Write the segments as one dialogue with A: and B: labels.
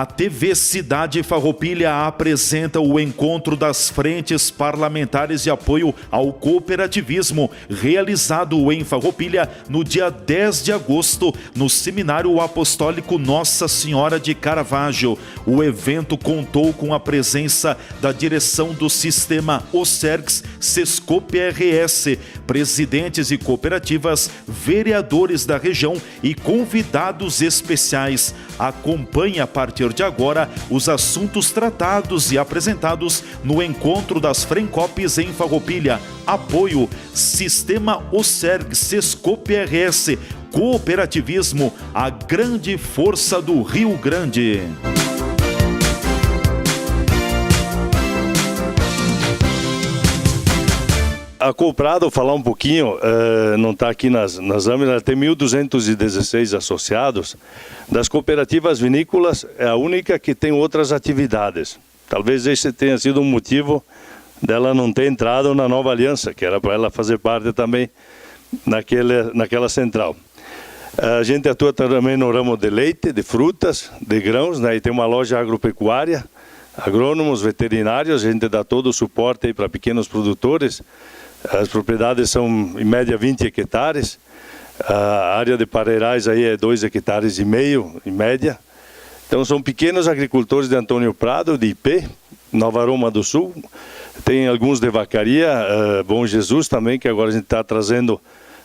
A: A TV Cidade Farroupilha apresenta o encontro das frentes parlamentares de apoio ao cooperativismo, realizado em Farroupilha no dia 10 de agosto, no Seminário Apostólico Nossa Senhora de Caravaggio. O evento contou com a presença da direção do sistema OCERGS, Sescope RS, presidentes de cooperativas, vereadores da região e convidados especiais. Acompanhe a partir de agora os assuntos tratados e apresentados no encontro das Frencopes em Farroupilha. Apoio Sistema OCERGS, Sescope RS, cooperativismo, a grande força do Rio Grande.
B: A Cooprado, falar um pouquinho, não está aqui nas lâminas, tem 1.216 associados. Das cooperativas vinícolas, é a única que tem outras atividades. Talvez esse tenha sido um motivo dela não ter entrado na nova aliança, que era para ela fazer parte também naquela central. A gente atua também no ramo de leite, de frutas, de grãos, né? E tem uma loja agropecuária, agrônomos, veterinários, a gente dá todo o suporte aí para pequenos produtores. As propriedades são em média 20 hectares, a área de pareirais aí é 2,5 hectares em média. Então são pequenos agricultores de Antônio Prado, de IP, Nova Roma do Sul. Tem alguns de vacaria, Bom Jesus também, que agora a gente está trazendo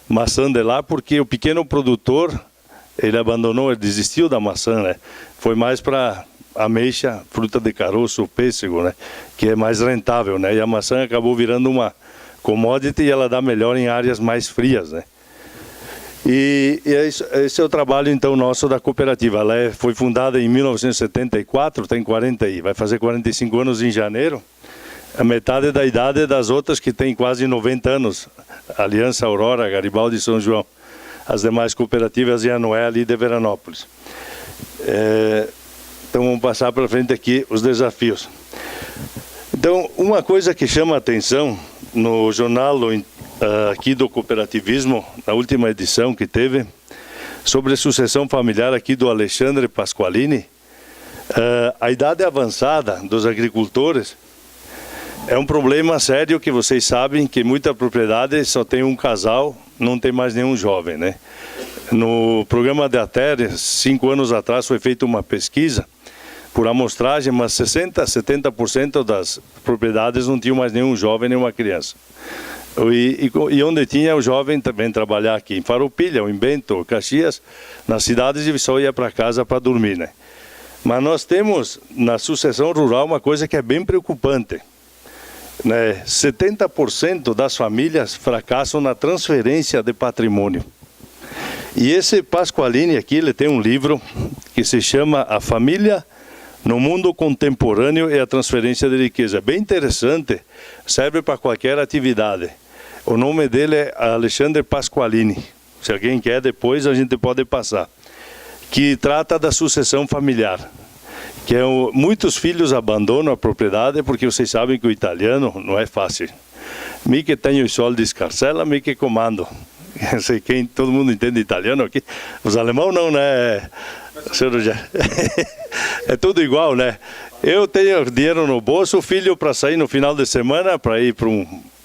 B: maçã de lá, porque o pequeno produtor, ele abandonou, ele desistiu da maçã, né? Foi mais para ameixa, fruta de caroço, pêssego, né? Que é mais rentável, né? E a maçã acabou virando uma commodity e ela dá melhor em áreas mais frias, né? E esse é o trabalho então nosso da cooperativa. Ela foi fundada em 1974, vai fazer 45 anos em janeiro. A metade da idade das outras que tem quase 90 anos. Aliança Aurora, Garibaldi e São João. As demais cooperativas e a Noé ali de Veranópolis. Então vamos passar para frente aqui os desafios. Então, uma coisa que chama a atenção no jornal aqui do cooperativismo, na última edição que teve, sobre sucessão familiar aqui do Alexandre Pasqualini, a idade avançada dos agricultores é um problema sério, que vocês sabem que muita propriedade só tem um casal, não tem mais nenhum jovem, né? No programa da ATER, 5 anos atrás, foi feita uma pesquisa por amostragem, mas 70% das propriedades não tinham mais nenhum jovem, nenhuma criança. E onde tinha, o jovem também trabalhar aqui em Farroupilha, ou em Bento, ou Caxias, nas cidades, ele só ia para casa para dormir, né? Mas nós temos na sucessão rural uma coisa que é bem preocupante, né? 70% das famílias fracassam na transferência de patrimônio. E esse Pasqualini aqui, ele tem um livro que se chama A Família no Mundo Contemporâneo e a Transferência de Riqueza. Bem interessante, serve para qualquer atividade. O nome dele é Alexandre Pasqualini. Se alguém quer, depois a gente pode passar. Que trata da sucessão familiar. Que muitos filhos abandonam a propriedade porque vocês sabem que o italiano não é fácil. Mi que tenho o sol de escarcela, mi que comando. Não sei quem, todo mundo entende italiano aqui. Os alemães não, né? É tudo igual, né? Eu tenho dinheiro no bolso, o filho para sair no final de semana, para ir para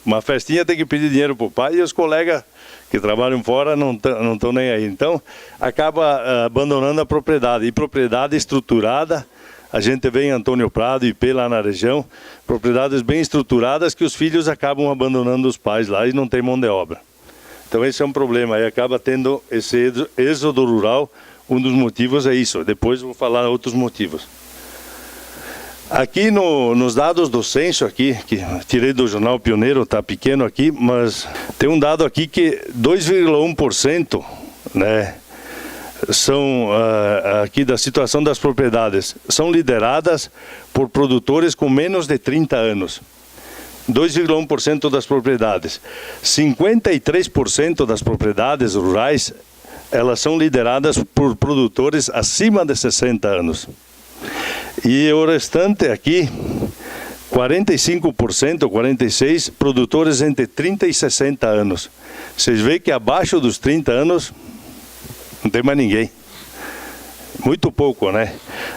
B: uma festinha, tem que pedir dinheiro para o pai, e os colegas que trabalham fora não estão nem aí. Então, acaba abandonando a propriedade. E propriedade estruturada, a gente vê em Antônio Prado, IP lá na região, propriedades bem estruturadas que os filhos acabam abandonando os pais lá e não tem mão de obra. Então esse é um problema, aí acaba tendo esse êxodo rural. Um dos motivos é isso, depois eu vou falar outros motivos. Aqui nos dados do censo aqui, que tirei do jornal Pioneiro, está pequeno aqui, mas tem um dado aqui que 2,1%, né, são aqui da situação das propriedades, são lideradas por produtores com menos de 30 anos. 2,1% das propriedades. 53% das propriedades rurais, elas são lideradas por produtores acima de 60 anos. E o restante aqui, 45%, 46%, produtores entre 30 e 60 anos. Vocês veem que abaixo dos 30 anos não tem mais ninguém. Muito pouco, né?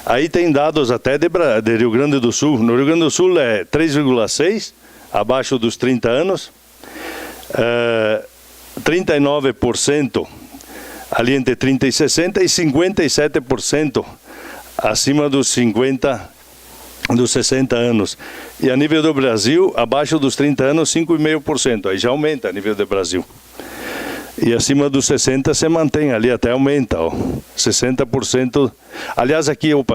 B: Aí tem dados até de Rio Grande do Sul. No Rio Grande do Sul é 3,6, abaixo dos 30 anos. 39% ali entre 30 e 60 e 57% acima dos 60 anos. E a nível do Brasil, abaixo dos 30 anos, 5,5%. Aí já aumenta a nível do Brasil. E acima dos 60 se mantém ali, até aumenta, ó. 60%. Aliás, aqui, eu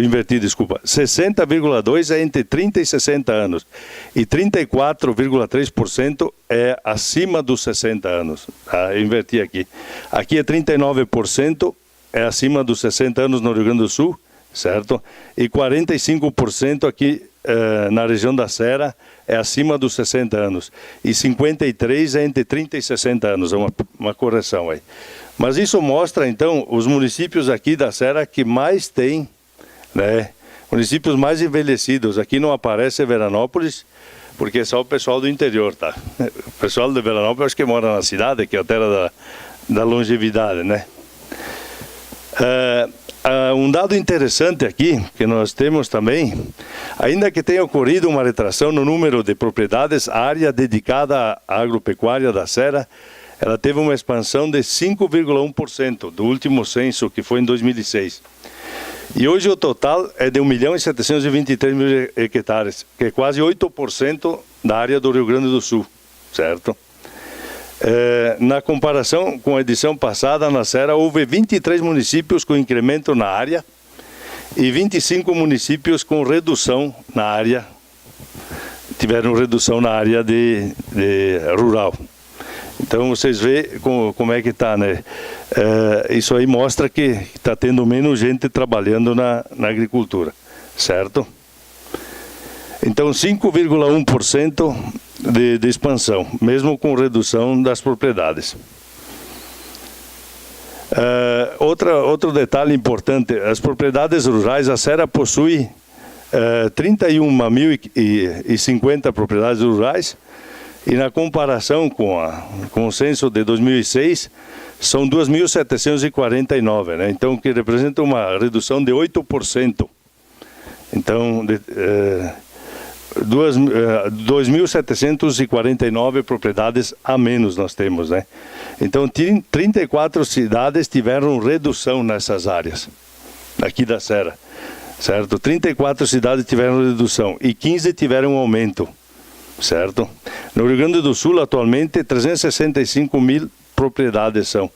B: inverti, desculpa. 60,2% é entre 30 e 60 anos. E 34,3% é acima dos 60 anos. Tá? Eu inverti aqui. Aqui é 39%, é acima dos 60 anos no Rio Grande do Sul, certo? E 45% aqui na região da Serra é acima dos 60 anos. E 53% é entre 30 e 60 anos, é uma correção aí. Mas isso mostra, então, os municípios aqui da Serra que mais tem, né? Municípios mais envelhecidos. Aqui não aparece Veranópolis, porque é só o pessoal do interior, tá? O pessoal de Veranópolis acho que mora na cidade, que é a terra da longevidade, né? Um dado interessante aqui, que nós temos também, ainda que tenha ocorrido uma retração no número de propriedades, a área dedicada à agropecuária da Serra, ela teve uma expansão de 5,1% do último censo, que foi em 2006. E hoje o total é de 1.723.000 hectares, que é quase 8% da área do Rio Grande do Sul, certo? Na comparação com a edição passada, na Serra, houve 23 municípios com incremento na área e 25 municípios com redução na área, tiveram redução na área de rural. Então vocês veem como é que está, né? Isso aí mostra que está tendo menos gente trabalhando na agricultura, certo? Então 5,1% de expansão, mesmo com redução das propriedades. Outro detalhe importante, as propriedades rurais, a Serra possui 31.050 propriedades rurais, e na comparação com o censo de 2006, são 2.749, né? Então, que representa uma redução de 8%. Então, 2.749 propriedades a menos nós temos, né? Então, 34 cidades tiveram redução nessas áreas, aqui da Serra, certo? 34 cidades tiveram redução e 15 tiveram aumento, certo? No Rio Grande do Sul, atualmente, 365.000 propriedades são,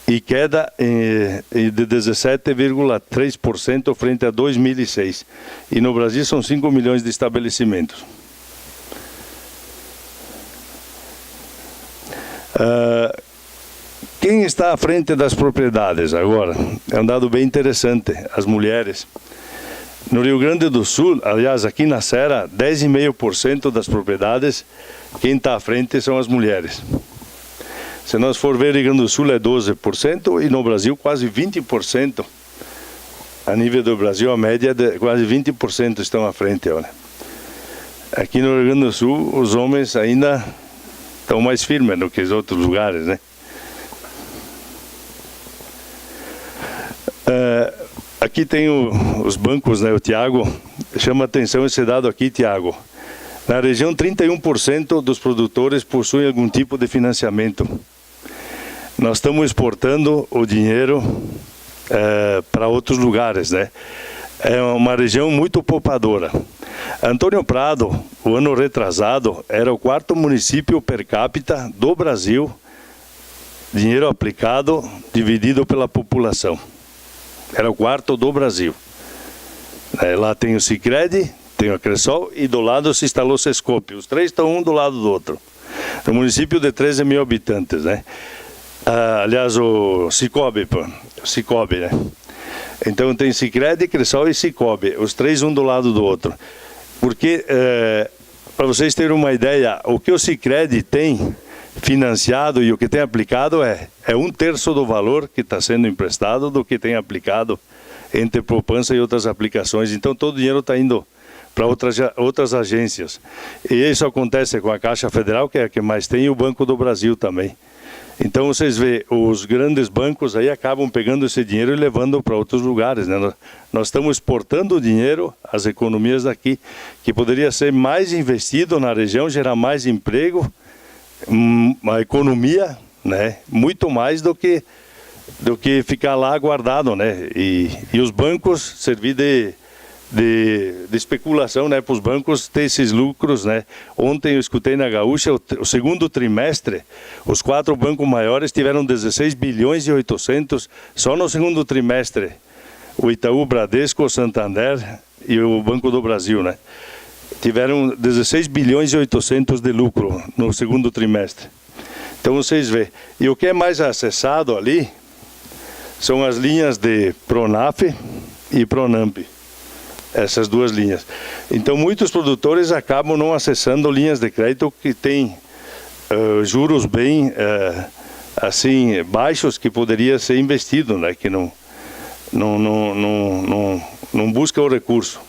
B: e queda de 17,3% frente a 2006. E no Brasil são 5 milhões de estabelecimentos. Quem está à frente das propriedades agora? É um dado bem interessante, as mulheres. No Rio Grande do Sul, aliás, aqui na Serra, 10,5% das propriedades, quem está à frente são as mulheres. Se nós for ver, o Rio Grande do Sul é 12% e no Brasil quase 20%. A nível do Brasil, a média de quase 20% estão à frente. Olha. Aqui no Rio Grande do Sul, os homens ainda estão mais firmes do que os outros lugares, né? Aqui tem os bancos, né? O Tiago chama atenção esse dado aqui, Tiago. Na região, 31% dos produtores possuem algum tipo de financiamento. Nós estamos exportando o dinheiro para outros lugares, né? É uma região muito poupadora. Antônio Prado, o ano retrasado, era o 4º município per capita do Brasil, dinheiro aplicado dividido pela população. Era o 4º do Brasil. Lá tem o Sicredi, tem o Cressol e do lado se instalou o Sescope. Os três estão um do lado do outro. É um município de 13 mil habitantes, né? Aliás, o Cicobi, né? Então tem Sicredi, Cressol e Cicobi, os três um do lado do outro. Porque, para vocês terem uma ideia, o que o Sicredi tem financiado e o que tem aplicado é 1/3 do valor que está sendo emprestado do que tem aplicado entre poupança e outras aplicações. Então todo o dinheiro está indo para outras agências. E isso acontece com a Caixa Federal, que é a que mais tem, e o Banco do Brasil também. Então vocês vê, os grandes bancos aí acabam pegando esse dinheiro e levando para outros lugares, né? Nós estamos exportando o dinheiro, as economias daqui, que poderia ser mais investido na região, gerar mais emprego, uma economia, né? Muito mais do que ficar lá guardado, né? E os bancos servir de especulação, né, para os bancos ter esses lucros, né? Ontem eu escutei na Gaúcha, o segundo trimestre, os 4 bancos maiores tiveram 16 bilhões e 800 só no segundo trimestre. O Itaú, Bradesco, o Santander e o Banco do Brasil, né? Tiveram 16 bilhões e 800 de lucro no segundo trimestre. Então vocês veem. E o que é mais acessado ali são as linhas de Pronaf e Pronamp. Essas 2 linhas. Então muitos produtores acabam não acessando linhas de crédito que têm juros bem assim baixos, que poderia ser investido, né? Que não busca o recurso.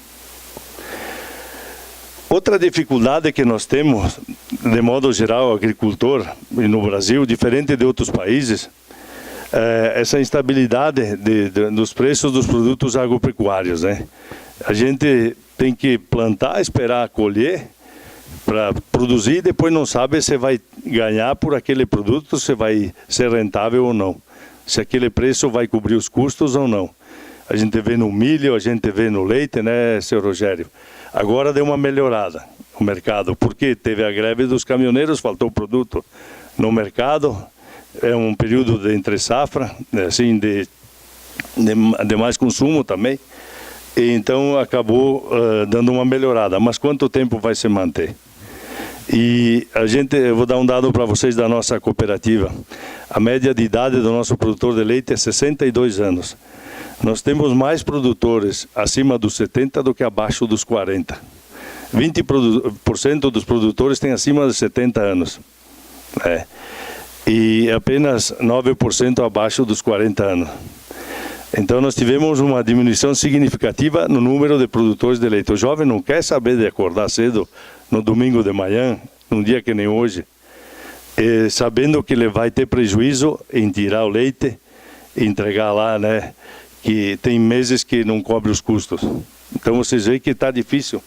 B: Outra dificuldade que nós temos, de modo geral, agricultor e no Brasil, diferente de outros países, é essa instabilidade dos preços dos produtos agropecuários, né? A gente tem que plantar, esperar colher para produzir e depois não sabe se vai ganhar por aquele produto, se vai ser rentável ou não. Se aquele preço vai cobrir os custos ou não. A gente vê no milho, a gente vê no leite, né, seu Rogério? Agora deu uma melhorada o mercado, porque teve a greve dos caminhoneiros, faltou produto no mercado, é um período de entre safra, assim, de mais consumo também. E então acabou dando uma melhorada, mas quanto tempo vai se manter? E eu vou dar um dado para vocês da nossa cooperativa. A média de idade do nosso produtor de leite é 62 anos. Nós temos mais produtores acima dos 70 do que abaixo dos 40. 20% dos produtores têm acima de 70 anos. E apenas 9% abaixo dos 40 anos. Então nós tivemos uma diminuição significativa no número de produtores de leite. O jovem não quer saber de acordar cedo no domingo de manhã, num dia que nem hoje, sabendo que ele vai ter prejuízo em tirar o leite e entregar lá, né? Que tem meses que não cobre os custos. Então vocês veem que está difícil.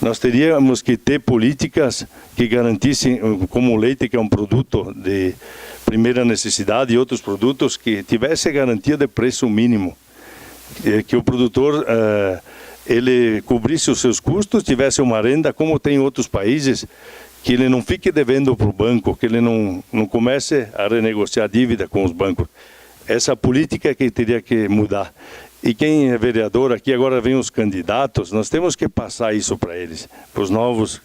B: Nós teríamos que ter políticas que garantissem, como o leite, que é um produto de primeira necessidade, e outros produtos, que tivesse garantia de preço mínimo, que o produtor ele cobrisse os seus custos, tivesse uma renda, como tem em outros países, que ele não fique devendo para o banco, que ele não comece a renegociar a dívida com os bancos. Essa política que teria que mudar. E quem é vereador aqui, agora vem os candidatos, nós temos que passar isso para eles, para os novos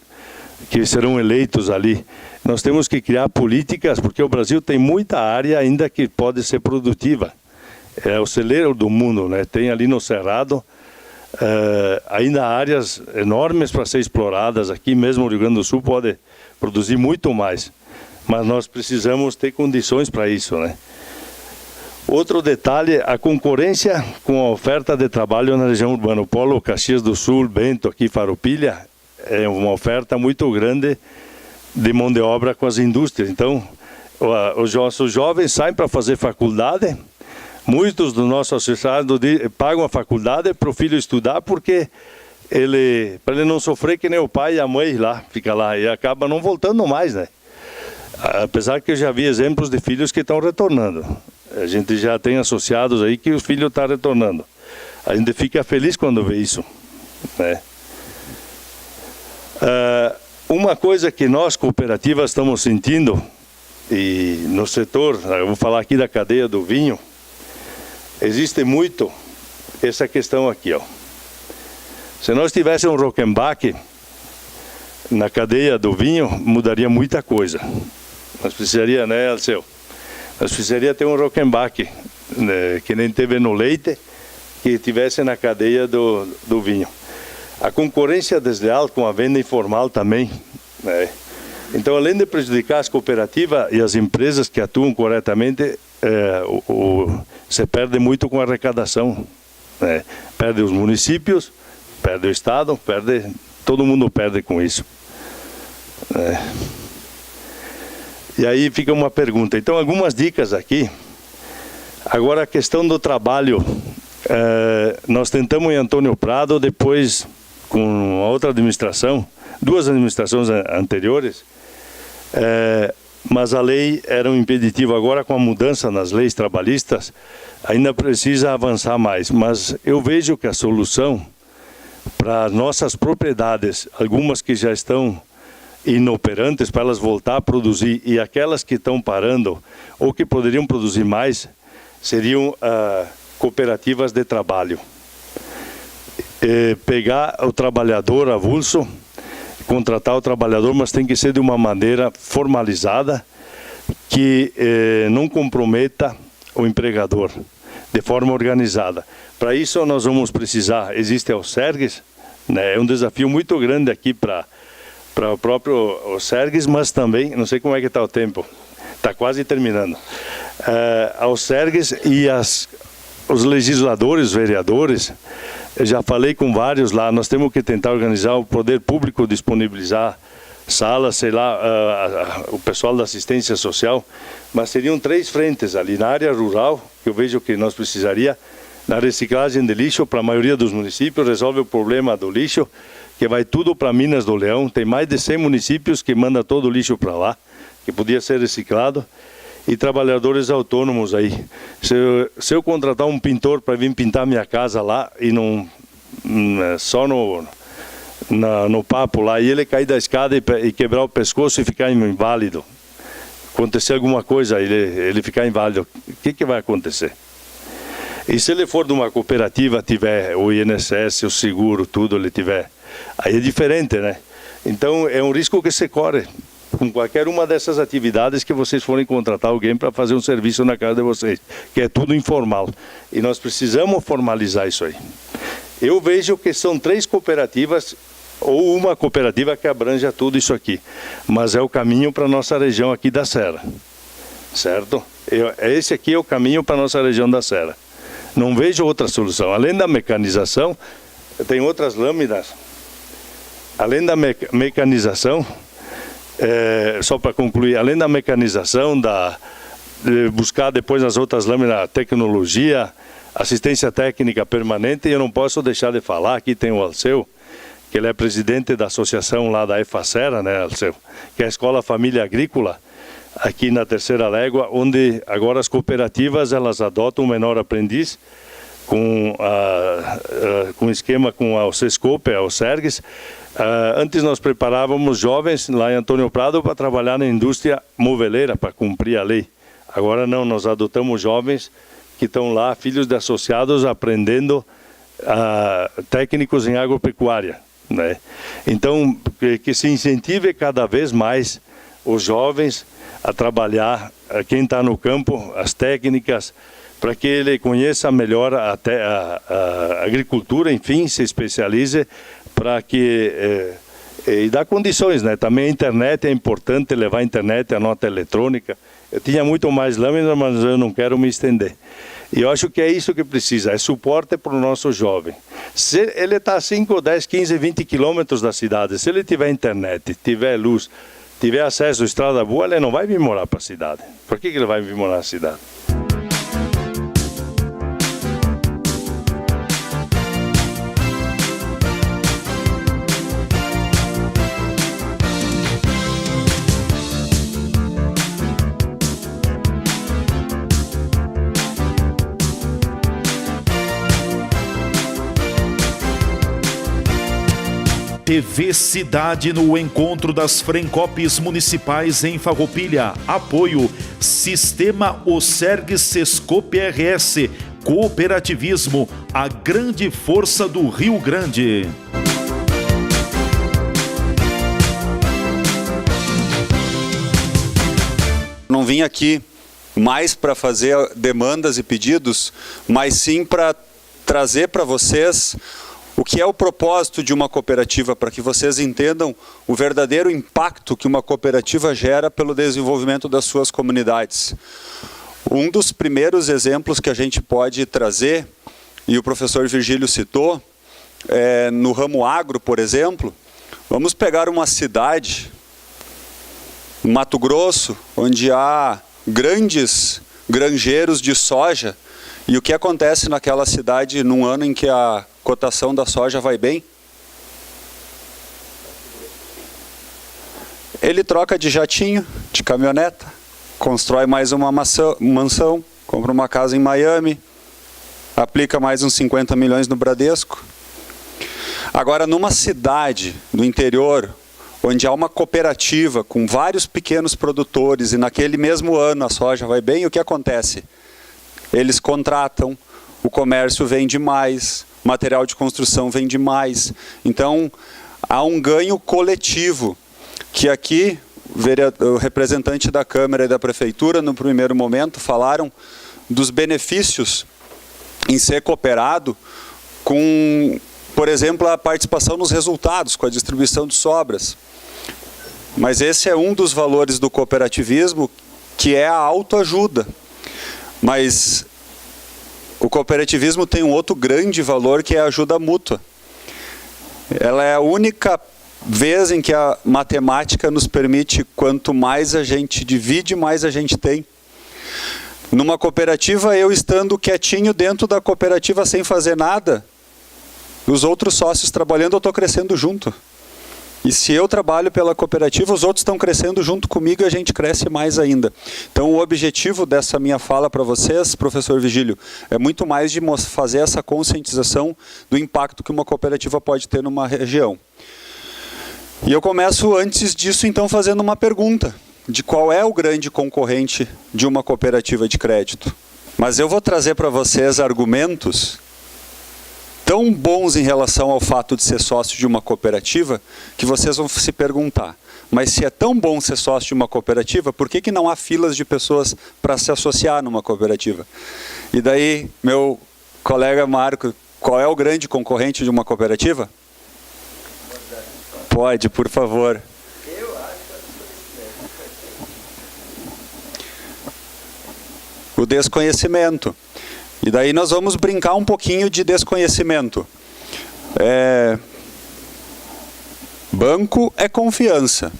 B: que serão eleitos ali. Nós temos que criar políticas, porque o Brasil tem muita área ainda que pode ser produtiva. É o celeiro do mundo, né? Tem ali no Cerrado ainda áreas enormes para ser exploradas. Aqui mesmo o Rio Grande do Sul pode produzir muito mais, mas nós precisamos ter condições para isso, né? Outro detalhe, a concorrência com a oferta de trabalho na região urbana. O Polo Caxias do Sul, Bento, aqui Farroupilha, é uma oferta muito grande de mão de obra com as indústrias. Então, os nossos jovens saem para fazer faculdade. Muitos dos nossos associados pagam a faculdade para o filho estudar, porque para ele não sofrer que nem o pai e a mãe lá, fica lá e acaba não voltando mais, né? Apesar que eu já vi exemplos de filhos que estão retornando. A gente já tem associados aí que o filho está retornando. A gente fica feliz quando vê isso, né? Uma coisa que nós, cooperativas, estamos sentindo, e no setor, eu vou falar aqui da cadeia do vinho, existe muito essa questão aqui, ó. Se nós tivéssemos um Rockenbach na cadeia do vinho, mudaria muita coisa. Nós precisaria, né, Alceu? Nós precisaria ter um Rockenbach, né, que nem teve no leite, que tivesse na cadeia do vinho. A concorrência desleal com a venda informal também, né? Então, além de prejudicar as cooperativas e as empresas que atuam corretamente, você perde muito com a arrecadação, né? Perde os municípios, perde o Estado, todo mundo perde com isso, né? E aí fica uma pergunta. Então, algumas dicas aqui. Agora, a questão do trabalho. Nós tentamos em Antônio Prado, depois com a outra administração, 2 administrações anteriores, mas a lei era um impeditivo. Agora, com a mudança nas leis trabalhistas, ainda precisa avançar mais. Mas eu vejo que a solução para nossas propriedades, algumas que já estão inoperantes, para elas voltar a produzir, e aquelas que estão parando ou que poderiam produzir mais, seriam cooperativas de trabalho. Pegar o trabalhador avulso, contratar o trabalhador, mas tem que ser de uma maneira formalizada, que não comprometa o empregador, de forma organizada. Para isso nós vamos precisar, existe a Sergues, né? É um desafio muito grande aqui para o próprio Sergues, mas também, não sei como é que está o tempo, está quase terminando. Ao Sergues e os legisladores, os vereadores, eu já falei com vários lá, nós temos que tentar organizar o poder público, disponibilizar salas, sei lá, o pessoal da assistência social, mas seriam 3 frentes ali, na área rural, que eu vejo que nós precisaria, na reciclagem de lixo, para a maioria dos municípios, resolve o problema do lixo, que vai tudo para Minas do Leão, tem mais de 100 municípios que mandam todo o lixo para lá, que podia ser reciclado, e trabalhadores autônomos aí. Se eu contratar um pintor para vir pintar minha casa lá, e não só no papo lá, e ele cair da escada e quebrar o pescoço e ficar inválido, acontecer alguma coisa, ele ficar inválido, o que vai acontecer? E se ele for de uma cooperativa, tiver o INSS, o seguro, tudo, ele tiver, aí é diferente, né? Então é um risco que se corre com qualquer uma dessas atividades que vocês forem contratar alguém para fazer um serviço na casa de vocês, que é tudo informal. E nós precisamos formalizar isso aí. Eu vejo que são 3 cooperativas, ou uma cooperativa que abranja tudo isso aqui, mas é o caminho para a nossa região aqui da Serra, certo? Esse aqui é o caminho para a nossa região da Serra. Não vejo outra solução. Além da mecanização, tem outras lâminas. Além da mecanização, só para concluir, além da mecanização, buscar depois nas outras lâminas tecnologia, assistência técnica permanente, e eu não posso deixar de falar, aqui tem o Alceu, que ele é presidente da associação lá da EFACERA, né, Alceu, que é a Escola Família Agrícola, aqui na Terceira Légua, onde agora as cooperativas elas adotam o menor aprendiz, com esquema com a Sescope, a Sergues. Antes nós preparávamos jovens lá em Antônio Prado para trabalhar na indústria moveleira, para cumprir a lei. Agora não, nós adotamos jovens que estão lá, filhos de associados, aprendendo técnicos em agropecuária, né? Então, que se incentive cada vez mais os jovens a trabalhar, quem está no campo, as técnicas, para que ele conheça melhor até a agricultura, enfim, se especialize, para que e dá condições, né? Também a internet é importante, levar a internet, a nota eletrônica. Eu tinha muito mais lâmina, mas eu não quero me estender. E eu acho que é isso que precisa, é suporte para o nosso jovem. Se ele está a 5, 10, 15, 20 quilômetros da cidade, se ele tiver internet, tiver luz, tiver acesso à estrada boa, ele não vai vir morar para a cidade. Por que ele vai vir morar na cidade?
A: TV Cidade no encontro das Frencopes municipais em Farroupilha. Apoio Sistema Osergues Sescope RS. Cooperativismo, a grande força do Rio Grande.
C: Não vim aqui mais para fazer demandas e pedidos, mas sim para trazer para vocês o que é o propósito de uma cooperativa, para que vocês entendam o verdadeiro impacto que uma cooperativa gera pelo desenvolvimento das suas comunidades. Um dos primeiros exemplos que a gente pode trazer, e o professor Virgílio citou, no ramo agro, por exemplo, vamos pegar uma cidade Mato Grosso, onde há grandes granjeiros de soja, e o que acontece naquela cidade num ano em que a cotação da soja vai bem? Ele troca de jatinho, de caminhoneta, constrói mais uma mansão, compra uma casa em Miami, aplica mais uns 50 milhões no Bradesco. Agora, numa cidade do interior, onde há uma cooperativa com vários pequenos produtores e naquele mesmo ano a soja vai bem, o que acontece? Eles contratam, o comércio vende mais, material de construção vende mais. Então, há um ganho coletivo, que aqui o representante da Câmara e da Prefeitura, no primeiro momento, falaram dos benefícios em ser cooperado com, por exemplo, a participação nos resultados, com a distribuição de sobras. Mas esse é um dos valores do cooperativismo, que é a autoajuda. Mas o cooperativismo tem um outro grande valor, que é a ajuda mútua. Ela é a única vez em que a matemática nos permite, quanto mais a gente divide, mais a gente tem. Numa cooperativa, eu estando quietinho dentro da cooperativa sem fazer nada, os outros sócios trabalhando, eu estou crescendo junto. E se eu trabalho pela cooperativa, os outros estão crescendo junto comigo e a gente cresce mais ainda. Então, o objetivo dessa minha fala para vocês, professor Vigílio, é muito mais de fazer essa conscientização do impacto que uma cooperativa pode ter numa região. E eu começo antes disso, então, fazendo uma pergunta de qual é o grande concorrente de uma cooperativa de crédito. Mas eu vou trazer para vocês argumentos tão bons em relação ao fato de ser sócio de uma cooperativa, que vocês vão se perguntar, mas se é tão bom ser sócio de uma cooperativa, por que não há filas de pessoas para se associar numa cooperativa? E daí, meu colega Marco, qual é o grande concorrente de uma cooperativa? Pode, por favor. O desconhecimento. E daí nós vamos brincar um pouquinho de desconhecimento. Banco é confiança.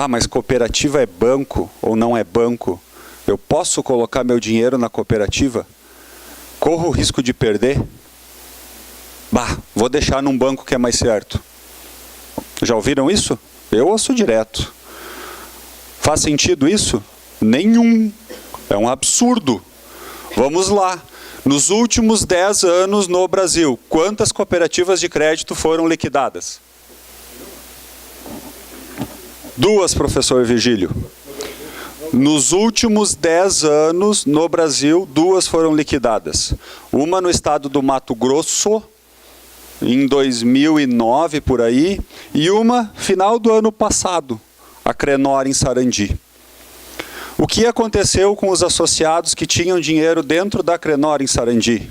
C: Mas cooperativa é banco ou não é banco? Eu posso colocar meu dinheiro na cooperativa? Corro o risco de perder? Vou deixar num banco que é mais certo. Já ouviram isso? Eu ouço direto. Faz sentido isso? Nenhum. É um absurdo. Vamos lá. Nos últimos 10 anos no Brasil, quantas cooperativas de crédito foram liquidadas? 2, professor Vigílio. Nos últimos 10 anos no Brasil, 2 foram liquidadas. Uma no estado do Mato Grosso, em 2009, por aí, e uma final do ano passado, a Crenor, em Sarandi. O que aconteceu com os associados que tinham dinheiro dentro da Crenor, em Sarandi?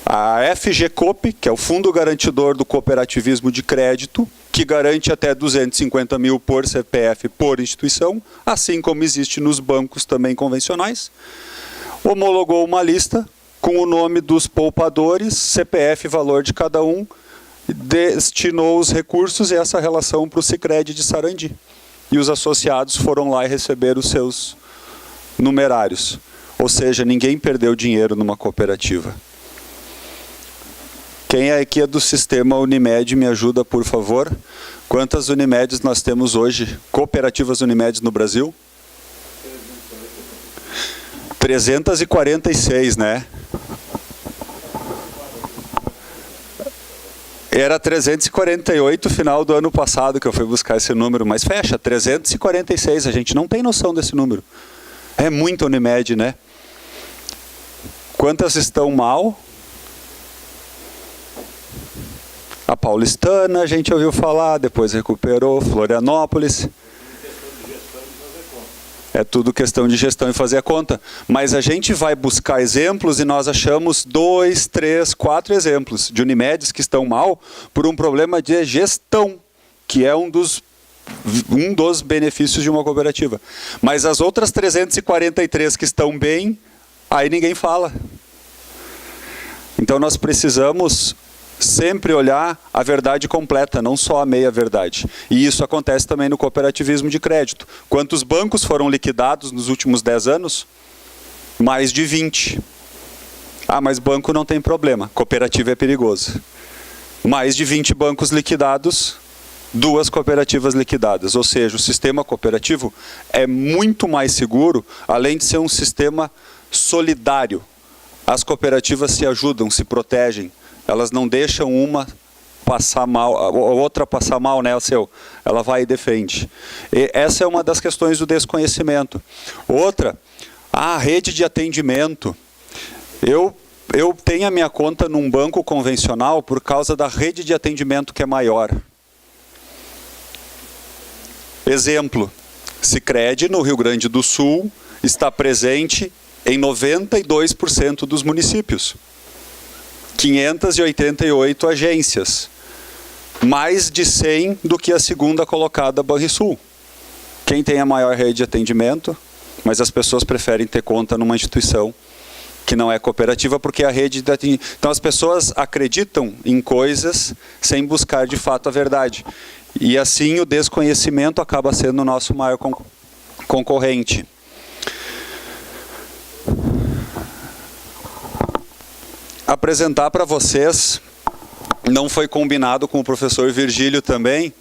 C: A FGCOP, que é o Fundo Garantidor do Cooperativismo de Crédito, que garante até 250 mil por CPF por instituição, assim como existe nos bancos também convencionais, homologou uma lista com o nome dos poupadores, CPF, valor de cada um, destinou os recursos e essa relação para o Sicredi de Sarandi. E os associados foram lá e receberam os seus numerários. Ou seja, ninguém perdeu dinheiro numa cooperativa. Quem aqui é do sistema Unimed, me ajuda, por favor. Quantas Unimedes nós temos hoje, cooperativas Unimedes no Brasil? 346, né? Era 348 no final do ano passado que eu fui buscar esse número, mas fecha, 346, a gente não tem noção desse número. É muito Unimed, né? Quantas estão mal? A Paulistana, a gente ouviu falar, depois recuperou, Florianópolis. É tudo questão de gestão e fazer a conta. Mas a gente vai buscar exemplos e nós achamos 2, 3, 4 exemplos de Unimedes que estão mal por um problema de gestão, que é um dos benefícios de uma cooperativa. Mas as outras 343 que estão bem, aí ninguém fala. Então nós precisamos sempre olhar a verdade completa, não só a meia verdade. E isso acontece também no cooperativismo de crédito. Quantos bancos foram liquidados nos últimos 10 anos? Mais de 20. Ah, mas banco não tem problema, cooperativa é perigoso. Mais de 20 bancos liquidados, 2 cooperativas liquidadas. Ou seja, o sistema cooperativo é muito mais seguro, além de ser um sistema solidário. As cooperativas se ajudam, se protegem. Elas não deixam uma passar mal, a outra passar mal, né? Ela vai e defende. E essa é uma das questões do desconhecimento. Outra, a rede de atendimento. Eu tenho a minha conta num banco convencional por causa da rede de atendimento que é maior. Exemplo, Sicredi no Rio Grande do Sul está presente em 92% dos municípios. 588 agências. Mais de 100 do que a segunda colocada, Banrisul. Quem tem a maior rede de atendimento, mas as pessoas preferem ter conta numa instituição que não é cooperativa, porque a rede de atendimento... Então as pessoas acreditam em coisas sem buscar de fato a verdade. E assim o desconhecimento acaba sendo o nosso maior concorrente. Apresentar para vocês, não foi combinado com o professor Virgílio também,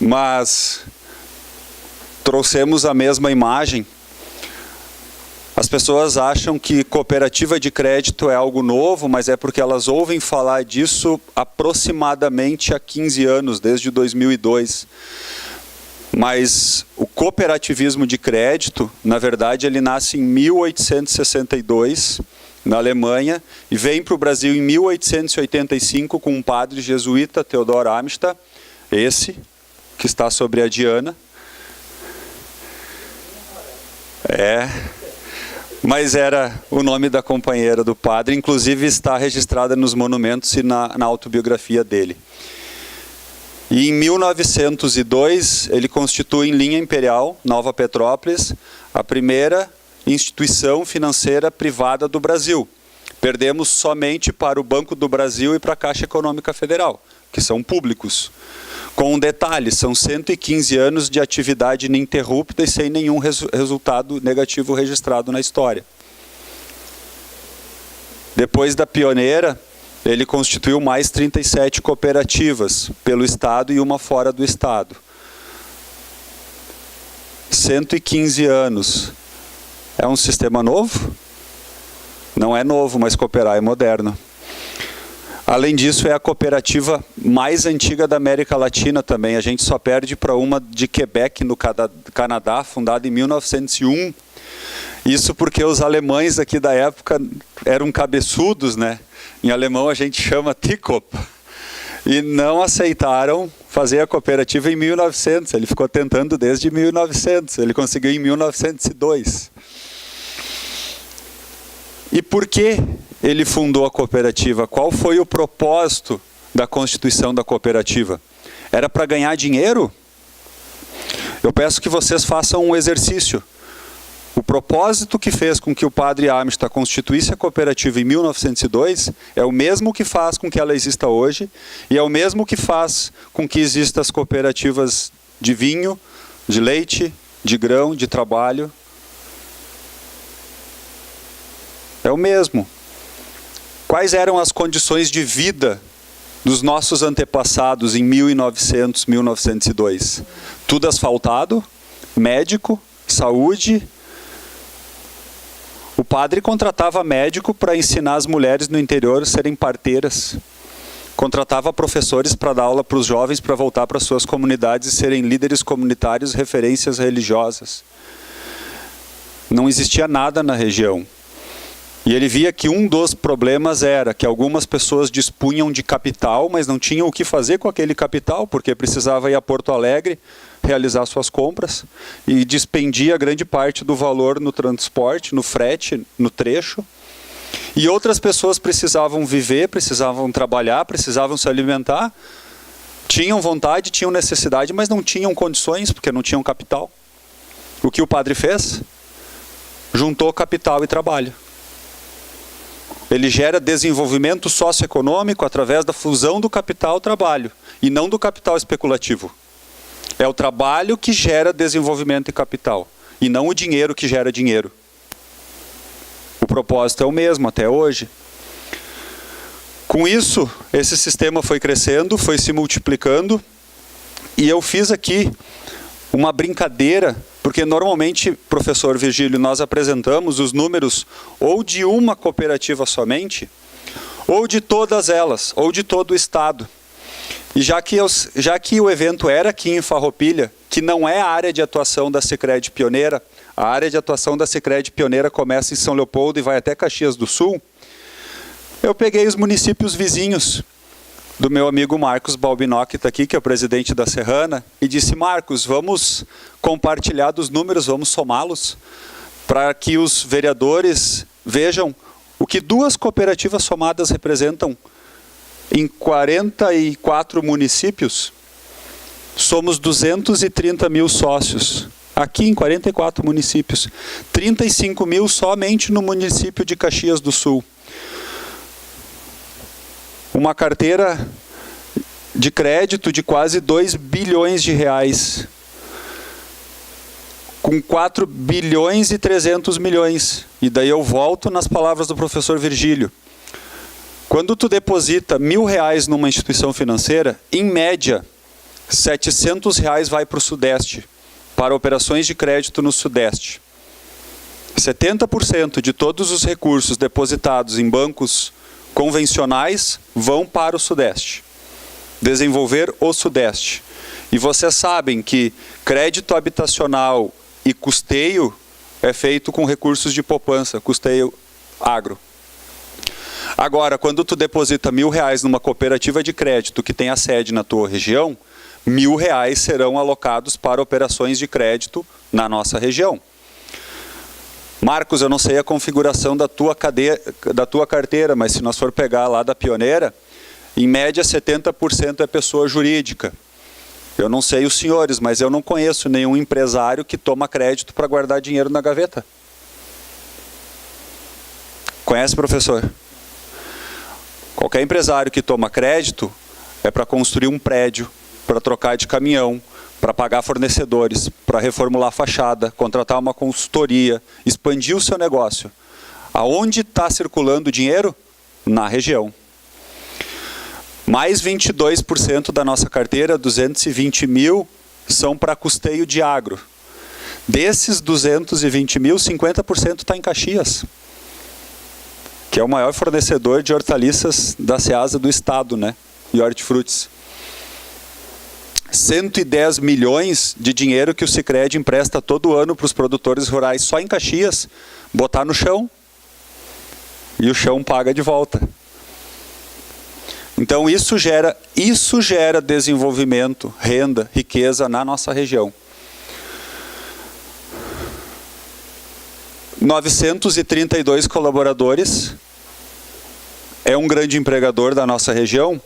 C: mas trouxemos a mesma imagem. As pessoas acham que cooperativa de crédito é algo novo, mas é porque elas ouvem falar disso aproximadamente há 15 anos, desde 2002. Mas o cooperativismo de crédito, na verdade, ele nasce em 1862, na Alemanha, e vem para o Brasil em 1885 com um padre jesuíta, Theodor Amsterdam, esse que está sobre a Diana. Mas era o nome da companheira do padre, inclusive está registrada nos monumentos e na autobiografia dele. E em 1902, ele constitui em linha imperial, Nova Petrópolis, a primeira instituição financeira privada do Brasil. Perdemos somente para o Banco do Brasil e para a Caixa Econômica Federal, que são públicos. Com um detalhe, são 115 anos de atividade ininterrupta e sem nenhum resultado negativo registrado na história. Depois da pioneira, ele constituiu mais 37 cooperativas pelo Estado e uma fora do Estado. 115 anos. É um sistema novo? Não é novo, mas cooperar é moderno. Além disso, é a cooperativa mais antiga da América Latina também. A gente só perde para uma de Quebec, no Canadá, fundada em 1901. Isso porque os alemães aqui da época eram cabeçudos, né? Em alemão a gente chama Tikop. E não aceitaram fazer a cooperativa em 1900. Ele ficou tentando desde 1900. Ele conseguiu em 1902. E por que ele fundou a cooperativa? Qual foi o propósito da constituição da cooperativa? Era para ganhar dinheiro? Eu peço que vocês façam um exercício. O propósito que fez com que o padre Amsterdam constituísse a cooperativa em 1902 é o mesmo que faz com que ela exista hoje e é o mesmo que faz com que existam as cooperativas de vinho, de leite, de grão, de trabalho. É o mesmo. Quais eram as condições de vida dos nossos antepassados em 1900, 1902? Tudo asfaltado, médico, saúde. O padre contratava médico para ensinar as mulheres no interior a serem parteiras. Contratava professores para dar aula para os jovens para voltar para suas comunidades e serem líderes comunitários, referências religiosas. Não existia nada na região. E ele via que um dos problemas era que algumas pessoas dispunham de capital, mas não tinham o que fazer com aquele capital, porque precisava ir a Porto Alegre realizar suas compras, e dispendia grande parte do valor no transporte, no frete, no trecho. E outras pessoas precisavam viver, precisavam trabalhar, precisavam se alimentar, tinham vontade, tinham necessidade, mas não tinham condições, porque não tinham capital. O que o padre fez? Juntou capital e trabalho. Ele gera desenvolvimento socioeconômico através da fusão do capital-trabalho e não do capital especulativo. É o trabalho que gera desenvolvimento e capital e não o dinheiro que gera dinheiro. O propósito é o mesmo até hoje. Com isso, esse sistema foi crescendo, foi se multiplicando e eu fiz aqui uma brincadeira, porque normalmente, professor Virgílio, nós apresentamos os números ou de uma cooperativa somente, ou de todas elas, ou de todo o estado. E já que o evento era aqui em Farroupilha, que não é a área de atuação da Sicredi Pioneira, a área de atuação da Sicredi Pioneira começa em São Leopoldo e vai até Caxias do Sul, eu peguei os municípios vizinhos do meu amigo Marcos Balbinock, que está aqui, que é o presidente da Serrana, e disse: Marcos, vamos compartilhar dos números, vamos somá-los, para que os vereadores vejam o que duas cooperativas somadas representam em 44 municípios. Somos 230 mil sócios, aqui em 44 municípios, 35 mil somente no município de Caxias do Sul. Uma carteira de crédito de quase 2 bilhões de reais, com 4 bilhões e 300 milhões. E daí eu volto nas palavras do professor Virgílio. Quando tu deposita R$1.000 numa instituição financeira, em média, R$700 vai para o Sudeste, para operações de crédito no Sudeste. 70% de todos os recursos depositados em bancos convencionais vão para o Sudeste. Desenvolver o Sudeste. E vocês sabem que crédito habitacional e custeio é feito com recursos de poupança, custeio agro. Agora, quando tu deposita R$1.000 numa cooperativa de crédito que tem a sede na tua região, R$1.000 serão alocados para operações de crédito na nossa região. Marcos, eu não sei a configuração da tua carteira, mas se nós for pegar lá da Pioneira, em média 70% é pessoa jurídica. Eu não sei os senhores, mas eu não conheço nenhum empresário que toma crédito para guardar dinheiro na gaveta. Conhece, professor? Qualquer empresário que toma crédito é para construir um prédio, para trocar de caminhão, para pagar fornecedores, para reformular a fachada, contratar uma consultoria, expandir o seu negócio. Aonde está circulando o dinheiro? Na região. Mais 22% da nossa carteira, 220 mil, são para custeio de agro. Desses 220 mil, 50% está em Caxias, que é o maior fornecedor de hortaliças da Ceasa do estado, né? E hortifrutis. 110 milhões de dinheiro que o Sicredi empresta todo ano para os produtores rurais só em Caxias, botar no chão e o chão paga de volta. Então isso gera desenvolvimento, renda, riqueza na nossa região. 932 colaboradores, é um grande empregador da nossa região.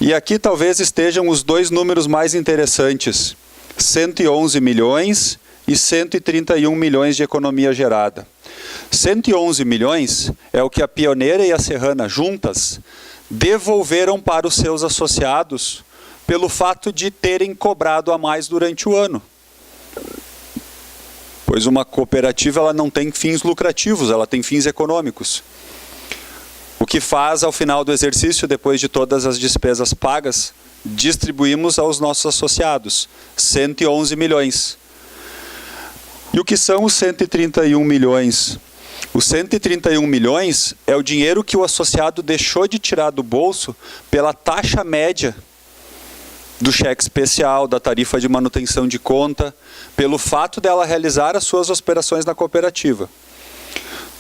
C: E aqui talvez estejam os dois números mais interessantes, 111 milhões e 131 milhões de economia gerada. 111 milhões é o que a Pioneira e a Serrana juntas devolveram para os seus associados pelo fato de terem cobrado a mais durante o ano. Pois uma cooperativa ela não tem fins lucrativos, ela tem fins econômicos. O que faz ao final do exercício, depois de todas as despesas pagas, distribuímos aos nossos associados, 111 milhões. E o que são os 131 milhões? Os 131 milhões é o dinheiro que o associado deixou de tirar do bolso pela taxa média do cheque especial, da tarifa de manutenção de conta, pelo fato dela realizar as suas operações na cooperativa.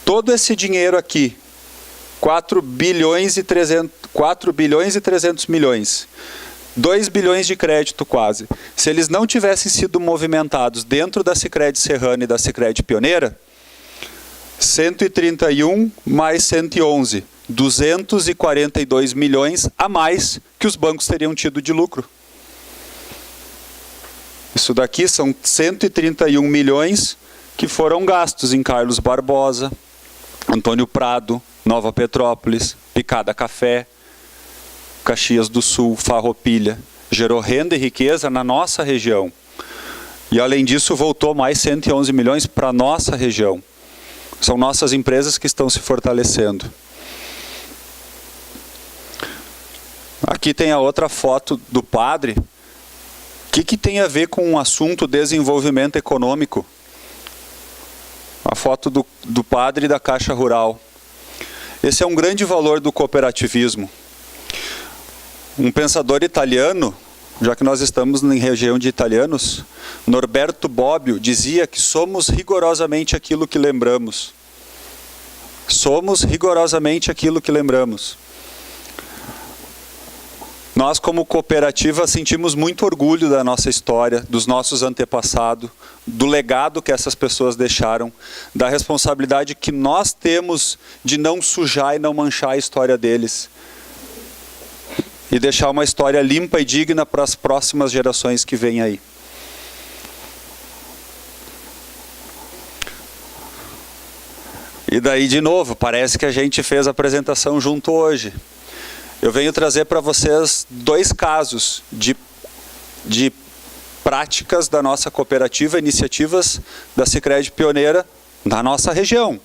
C: Todo esse dinheiro aqui, 4 bilhões e 300 milhões, 2 bilhões de crédito quase. Se eles não tivessem sido movimentados dentro da Sicredi Serrana e da Sicredi Pioneira, 131 mais 111, 242 milhões a mais que os bancos teriam tido de lucro. Isso daqui são 131 milhões que foram gastos em Carlos Barbosa, Antônio Prado, Nova Petrópolis, Picada Café, Caxias do Sul, Farroupilha. Gerou renda e riqueza na nossa região. E além disso, voltou mais 111 milhões para a nossa região. São nossas empresas que estão se fortalecendo. Aqui tem a outra foto do padre. O que tem a ver com o assunto desenvolvimento econômico? A foto do padre e da Caixa Rural. Esse é um grande valor do cooperativismo. Um pensador italiano, já que nós estamos em região de italianos, Norberto Bobbio dizia que somos rigorosamente aquilo que lembramos. Somos rigorosamente aquilo que lembramos. Nós, como cooperativa, sentimos muito orgulho da nossa história, dos nossos antepassados, do legado que essas pessoas deixaram, da responsabilidade que nós temos de não sujar e não manchar a história deles. E deixar uma história limpa e digna para as próximas gerações que vêm aí. E daí, de novo, parece que a gente fez a apresentação junto hoje. Eu venho trazer para vocês 2 casos de práticas da nossa cooperativa, iniciativas da Sicredi pioneira na nossa região.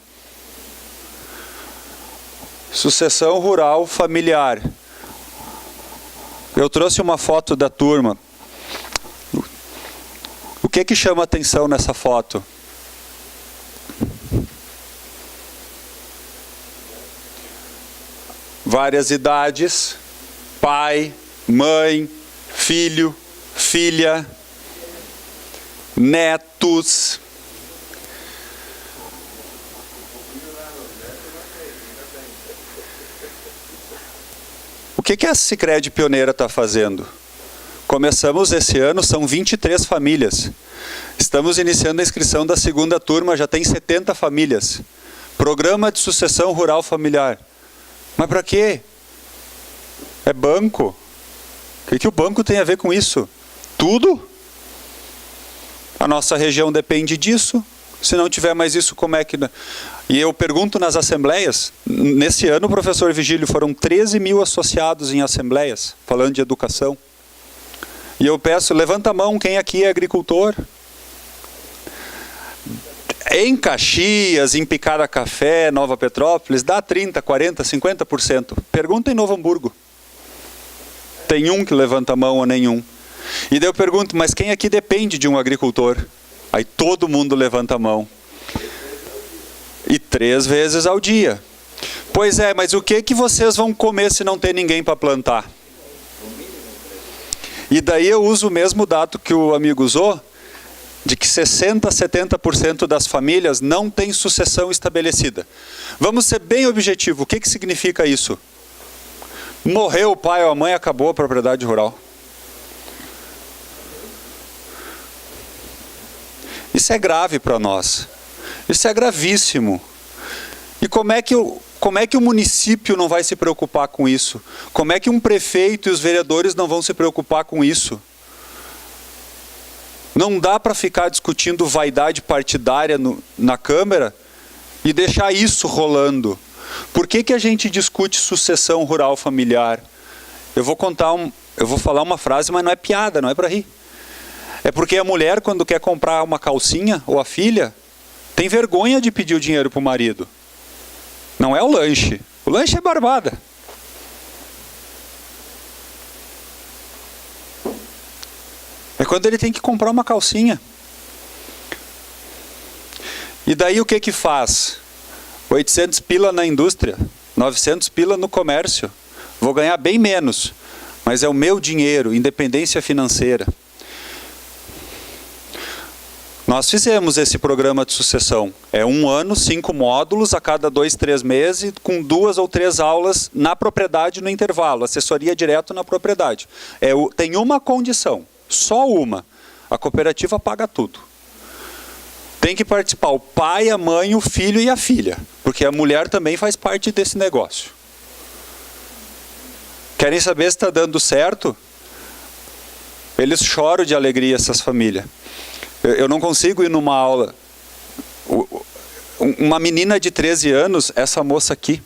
C: Sucessão rural familiar. Eu trouxe uma foto da turma. O que chama atenção nessa foto? Várias idades, pai, mãe, filho, filha, netos. O que a Sicredi Pioneira está fazendo? Começamos esse ano, são 23 famílias. Estamos iniciando a inscrição da 2ª turma, já tem 70 famílias. Programa de sucessão rural familiar. Mas para quê? É banco. O que o banco tem a ver com isso? Tudo? A nossa região depende disso. Se não tiver mais isso, como é que... E eu pergunto nas assembleias, nesse ano, professor Vigílio, foram 13 mil associados em assembleias, falando de educação. E eu peço, levanta a mão, quem aqui é agricultor? Em Caxias, em Picada Café, Nova Petrópolis, dá 30%, 40%, 50%. Pergunta em Novo Hamburgo. Tem um que levanta a mão ou nenhum? E daí eu pergunto, mas quem aqui depende de um agricultor? Aí todo mundo levanta a mão. E 3 vezes ao dia. Pois é, mas o que vocês vão comer se não tem ninguém para plantar? E daí eu uso o mesmo dado que o amigo usou, de que 60% a 70% das famílias não têm sucessão estabelecida. Vamos ser bem objetivos. O que significa isso? Morreu o pai ou a mãe, acabou a propriedade rural. Isso é grave para nós. Isso é gravíssimo. E como é que o município não vai se preocupar com isso? Como é que um prefeito e os vereadores não vão se preocupar com isso? Não dá para ficar discutindo vaidade partidária na Câmara e deixar isso rolando. Por que a gente discute sucessão rural familiar? Eu vou falar uma frase, mas não é piada, não é para rir. É porque a mulher, quando quer comprar uma calcinha, ou a filha, tem vergonha de pedir o dinheiro para o marido. Não é o lanche. O lanche é barbada. É quando ele tem que comprar uma calcinha. E daí o que faz? 800 pila na indústria, 900 pila no comércio. Vou ganhar bem menos, mas é o meu dinheiro, independência financeira. Nós fizemos esse programa de sucessão. É 1 ano, 5 módulos, a cada 2, 3 meses, com 2 ou 3 aulas na propriedade no intervalo. Assessoria direto na propriedade. Tem uma condição, só uma. A cooperativa paga tudo. Tem que participar o pai, a mãe, o filho e a filha. Porque a mulher também faz parte desse negócio. Querem saber se está dando certo? Eles choram de alegria, essas famílias. Eu não consigo ir numa aula. Uma menina de 13 anos, essa moça aqui,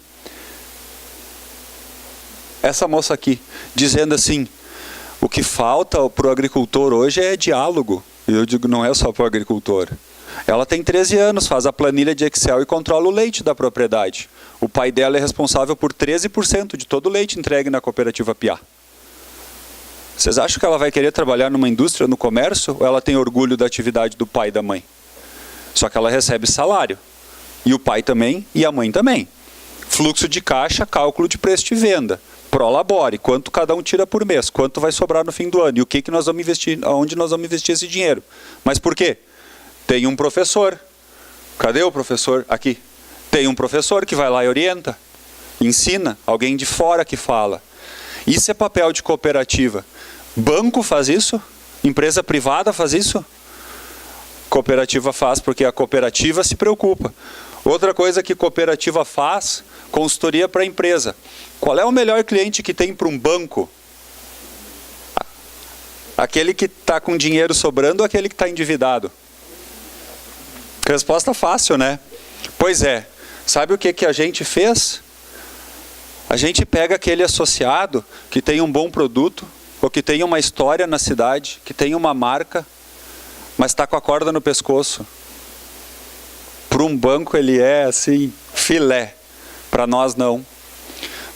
C: essa moça aqui, dizendo assim, o que falta para o agricultor hoje é diálogo. E eu digo, não é só para o agricultor. Ela tem 13 anos, faz a planilha de Excel e controla o leite da propriedade. O pai dela é responsável por 13% de todo o leite entregue na cooperativa Piá. Vocês acham que ela vai querer trabalhar numa indústria, no comércio, ou ela tem orgulho da atividade do pai e da mãe? Só que ela recebe salário. E o pai também, e a mãe também. Fluxo de caixa, cálculo de preço de venda. Prolabore, quanto cada um tira por mês, quanto vai sobrar no fim do ano, e o que nós vamos investir, aonde nós vamos investir esse dinheiro. Mas por quê? Tem um professor. Cadê o professor? Aqui. Tem um professor que vai lá e orienta, ensina, alguém de fora que fala. Isso é papel de cooperativa. Banco faz isso? Empresa privada faz isso? Cooperativa faz porque a cooperativa se preocupa. Outra coisa que cooperativa faz, consultoria para a empresa. Qual é o melhor cliente que tem para um banco? Aquele que está com dinheiro sobrando ou aquele que está endividado? Resposta fácil, né? Pois é. Sabe o que a gente fez? A gente pega aquele associado que tem um bom produto, ou que tem uma história na cidade, que tem uma marca, mas está com a corda no pescoço. Para um banco ele é assim, filé. Para nós não.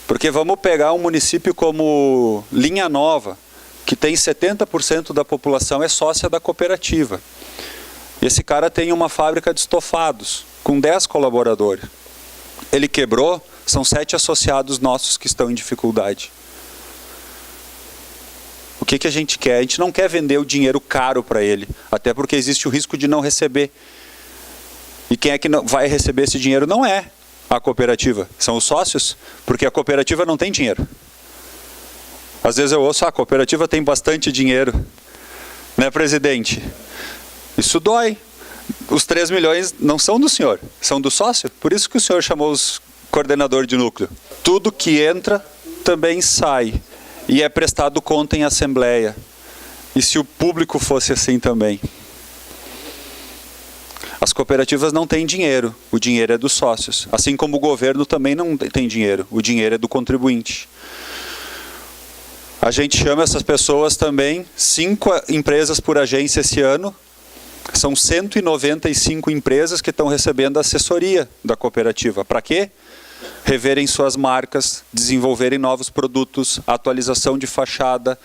C: Porque vamos pegar um município como Linha Nova, que tem 70% da população é sócia da cooperativa. Esse cara tem uma fábrica de estofados, com 10 colaboradores. Ele quebrou, são 7 associados nossos que estão em dificuldade. O que a gente quer? A gente não quer vender o dinheiro caro para ele, até porque existe o risco de não receber. E quem é que vai receber esse dinheiro? Não é a cooperativa, são os sócios, porque a cooperativa não tem dinheiro. Às vezes eu ouço, a cooperativa tem bastante dinheiro, né, presidente? Isso dói. Os 3 milhões não são do senhor, são do sócio. Por isso que o senhor chamou os coordenadores de núcleo. Tudo que entra também sai. E é prestado conta em assembleia. E se o público fosse assim também? As cooperativas não têm dinheiro, o dinheiro é dos sócios. Assim como o governo também não tem dinheiro, o dinheiro é do contribuinte. A gente chama essas pessoas também, 5 empresas por agência esse ano. São 195 empresas que estão recebendo assessoria da cooperativa. Para quê? Reverem suas marcas, desenvolverem novos produtos, atualização de fachada,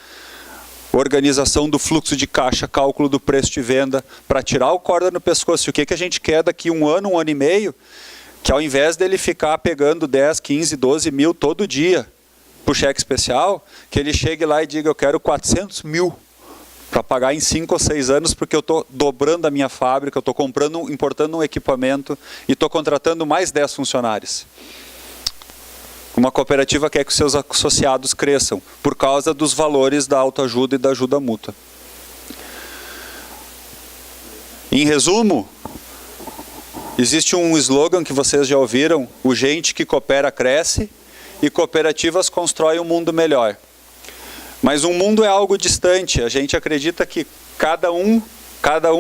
C: organização do fluxo de caixa, cálculo do preço de venda, para tirar o corda no pescoço. E o que a gente quer daqui um ano e meio? Que ao invés dele ficar pegando 10, 15, 12 mil todo dia por cheque especial, que ele chegue lá e diga, eu quero 400 mil para pagar em 5 ou 6 anos, porque eu estou dobrando a minha fábrica, eu estou importando um equipamento e estou contratando mais 10 funcionários. Uma cooperativa quer que os seus associados cresçam, por causa dos valores da autoajuda e da ajuda mútua. Em resumo, existe um slogan que vocês já ouviram, o gente que coopera cresce e cooperativas constroem um mundo melhor. Mas um mundo é algo distante, a gente acredita que cada um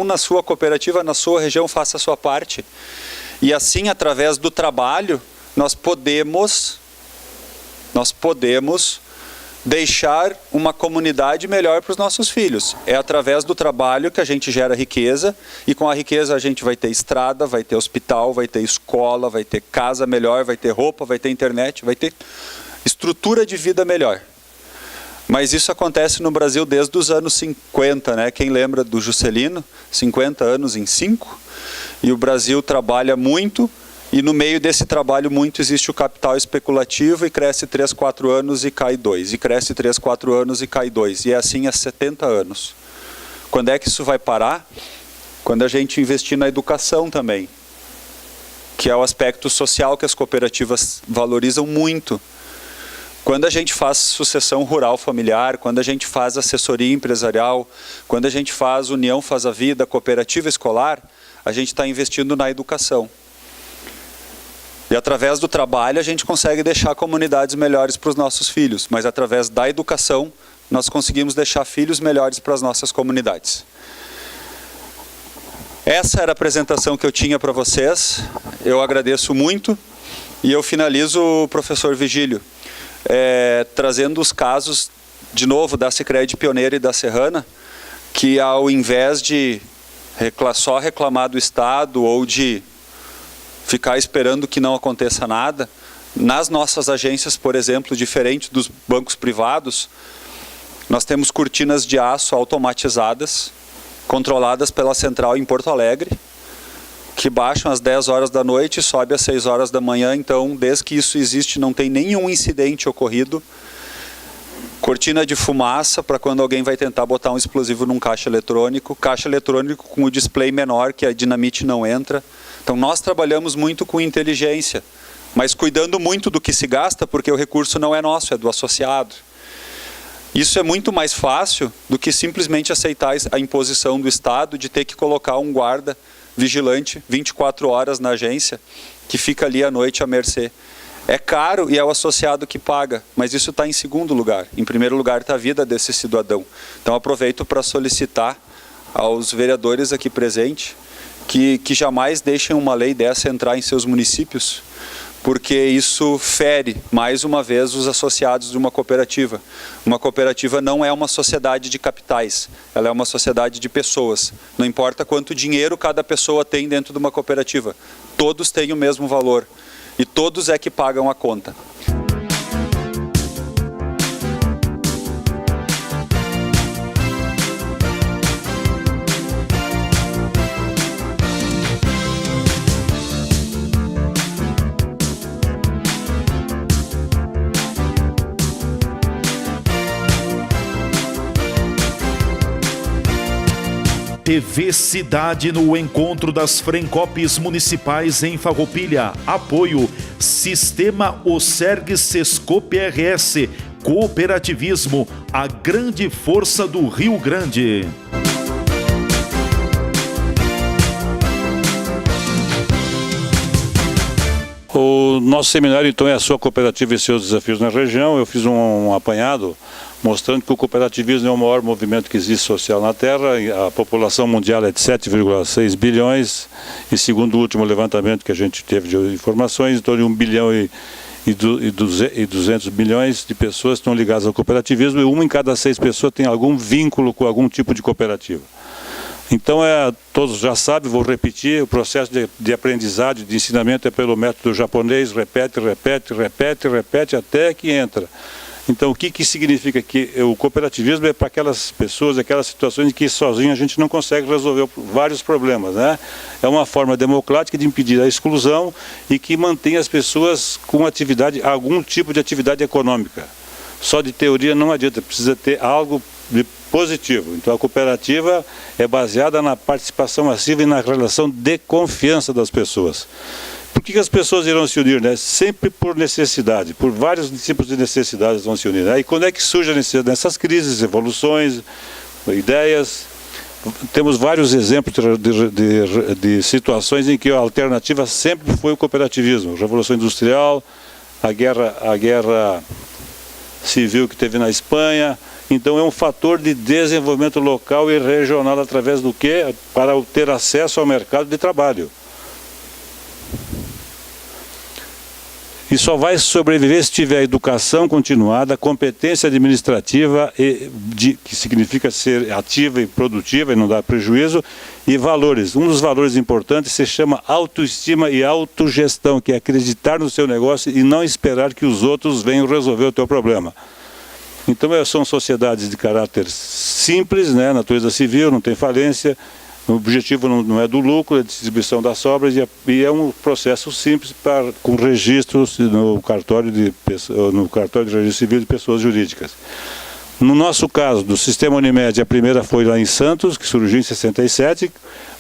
C: na sua cooperativa, na sua região, faça a sua parte. E assim, através do trabalho, nós podemos deixar uma comunidade melhor para os nossos filhos. É através do trabalho que a gente gera riqueza, e com a riqueza a gente vai ter estrada, vai ter hospital, vai ter escola, vai ter casa melhor, vai ter roupa, vai ter internet, vai ter estrutura de vida melhor. Mas isso acontece no Brasil desde os anos 50, né? Quem lembra do Juscelino? 50 anos em 5. E o Brasil trabalha muito, e no meio desse trabalho muito existe o capital especulativo, e cresce 3, 4 anos e cai 2. E cresce 3, 4 anos e cai 2. E é assim há 70 anos. Quando é que isso vai parar? Quando a gente investir na educação também, que é o aspecto social que as cooperativas valorizam muito. Quando a gente faz sucessão rural familiar, quando a gente faz assessoria empresarial, quando a gente faz União Faz a Vida, cooperativa escolar, a gente está investindo na educação. E através do trabalho a gente consegue deixar comunidades melhores para os nossos filhos, mas através da educação nós conseguimos deixar filhos melhores para as nossas comunidades. Essa era a apresentação que eu tinha para vocês, eu agradeço muito e eu finalizo, professor Vigílio, trazendo os casos, de novo, da Sicredi Pioneira e da Serrana, que ao invés de só reclamar do Estado ou de ficar esperando que não aconteça nada, nas nossas agências, por exemplo, diferente dos bancos privados, nós temos cortinas de aço automatizadas, controladas pela central em Porto Alegre, que baixam às 10 horas da noite e sobe às 6 horas da manhã. Então, desde que isso existe, não tem nenhum incidente ocorrido. Cortina de fumaça para quando alguém vai tentar botar um explosivo num caixa eletrônico com o display menor, que a dinamite não entra. Então, nós trabalhamos muito com inteligência, mas cuidando muito do que se gasta, porque o recurso não é nosso, é do associado. Isso é muito mais fácil do que simplesmente aceitar a imposição do Estado de ter que colocar um guarda vigilante 24 horas na agência, que fica ali à noite à mercê. É caro e é o associado que paga, mas isso está em segundo lugar. Em primeiro lugar está a vida desse cidadão. Então aproveito para solicitar aos vereadores aqui presentes que jamais deixem uma lei dessa entrar em seus municípios, porque isso fere, mais uma vez, os associados de uma cooperativa. Uma cooperativa não é uma sociedade de capitais, ela é uma sociedade de pessoas. Não importa quanto dinheiro cada pessoa tem dentro de uma cooperativa, todos têm o mesmo valor e todos é que pagam a conta.
A: TV Cidade no encontro das Frencopes municipais em Farroupilha. Apoio Sistema Oserg Sescope RS. Cooperativismo, a grande força do Rio Grande.
D: O nosso seminário, então, é a sua cooperativa e seus desafios na região. Eu fiz um apanhado mostrando que o cooperativismo é o maior movimento que existe social na Terra. A população mundial é de 7,6 bilhões e, segundo o último levantamento que a gente teve de informações, em torno de 1 bilhão e 200 milhões de pessoas estão ligadas ao cooperativismo, e 1 em cada 6 pessoas tem algum vínculo com algum tipo de cooperativa. Então, todos já sabem, vou repetir, o processo de aprendizagem, de ensinamento é pelo método japonês, repete, repete, repete, repete, até que entra. Então, o que significa? Que o cooperativismo é para aquelas pessoas, aquelas situações em que sozinho a gente não consegue resolver vários problemas, né? É uma forma democrática de impedir a exclusão e que mantém as pessoas com atividade, algum tipo de atividade econômica. Só de teoria não adianta, precisa ter algo de positivo. Então, a cooperativa é baseada na participação ativa e na relação de confiança das pessoas. Por que as pessoas irão se unir, né? Sempre por necessidade, por vários tipos de necessidades vão se unir, né? E quando é que surge a necessidade? Nessas crises, evoluções, ideias. Temos vários exemplos de situações em que a alternativa sempre foi o cooperativismo. Revolução Industrial, a guerra civil que teve na Espanha. Então é um fator de desenvolvimento local e regional através do quê? Para ter acesso ao mercado de trabalho. E só vai sobreviver se tiver educação continuada, competência administrativa, que significa ser ativa e produtiva e não dar prejuízo, e valores. Um dos valores importantes se chama autoestima e autogestão, que é acreditar no seu negócio e não esperar que os outros venham resolver o teu problema. Então são sociedades de caráter simples, né, natureza civil, não tem falência. O objetivo não é do lucro, é de distribuição das sobras, e é um processo simples com registros no cartório de registro civil de pessoas jurídicas. No nosso caso, do Sistema Unimed, a primeira foi lá em Santos, que surgiu em 67,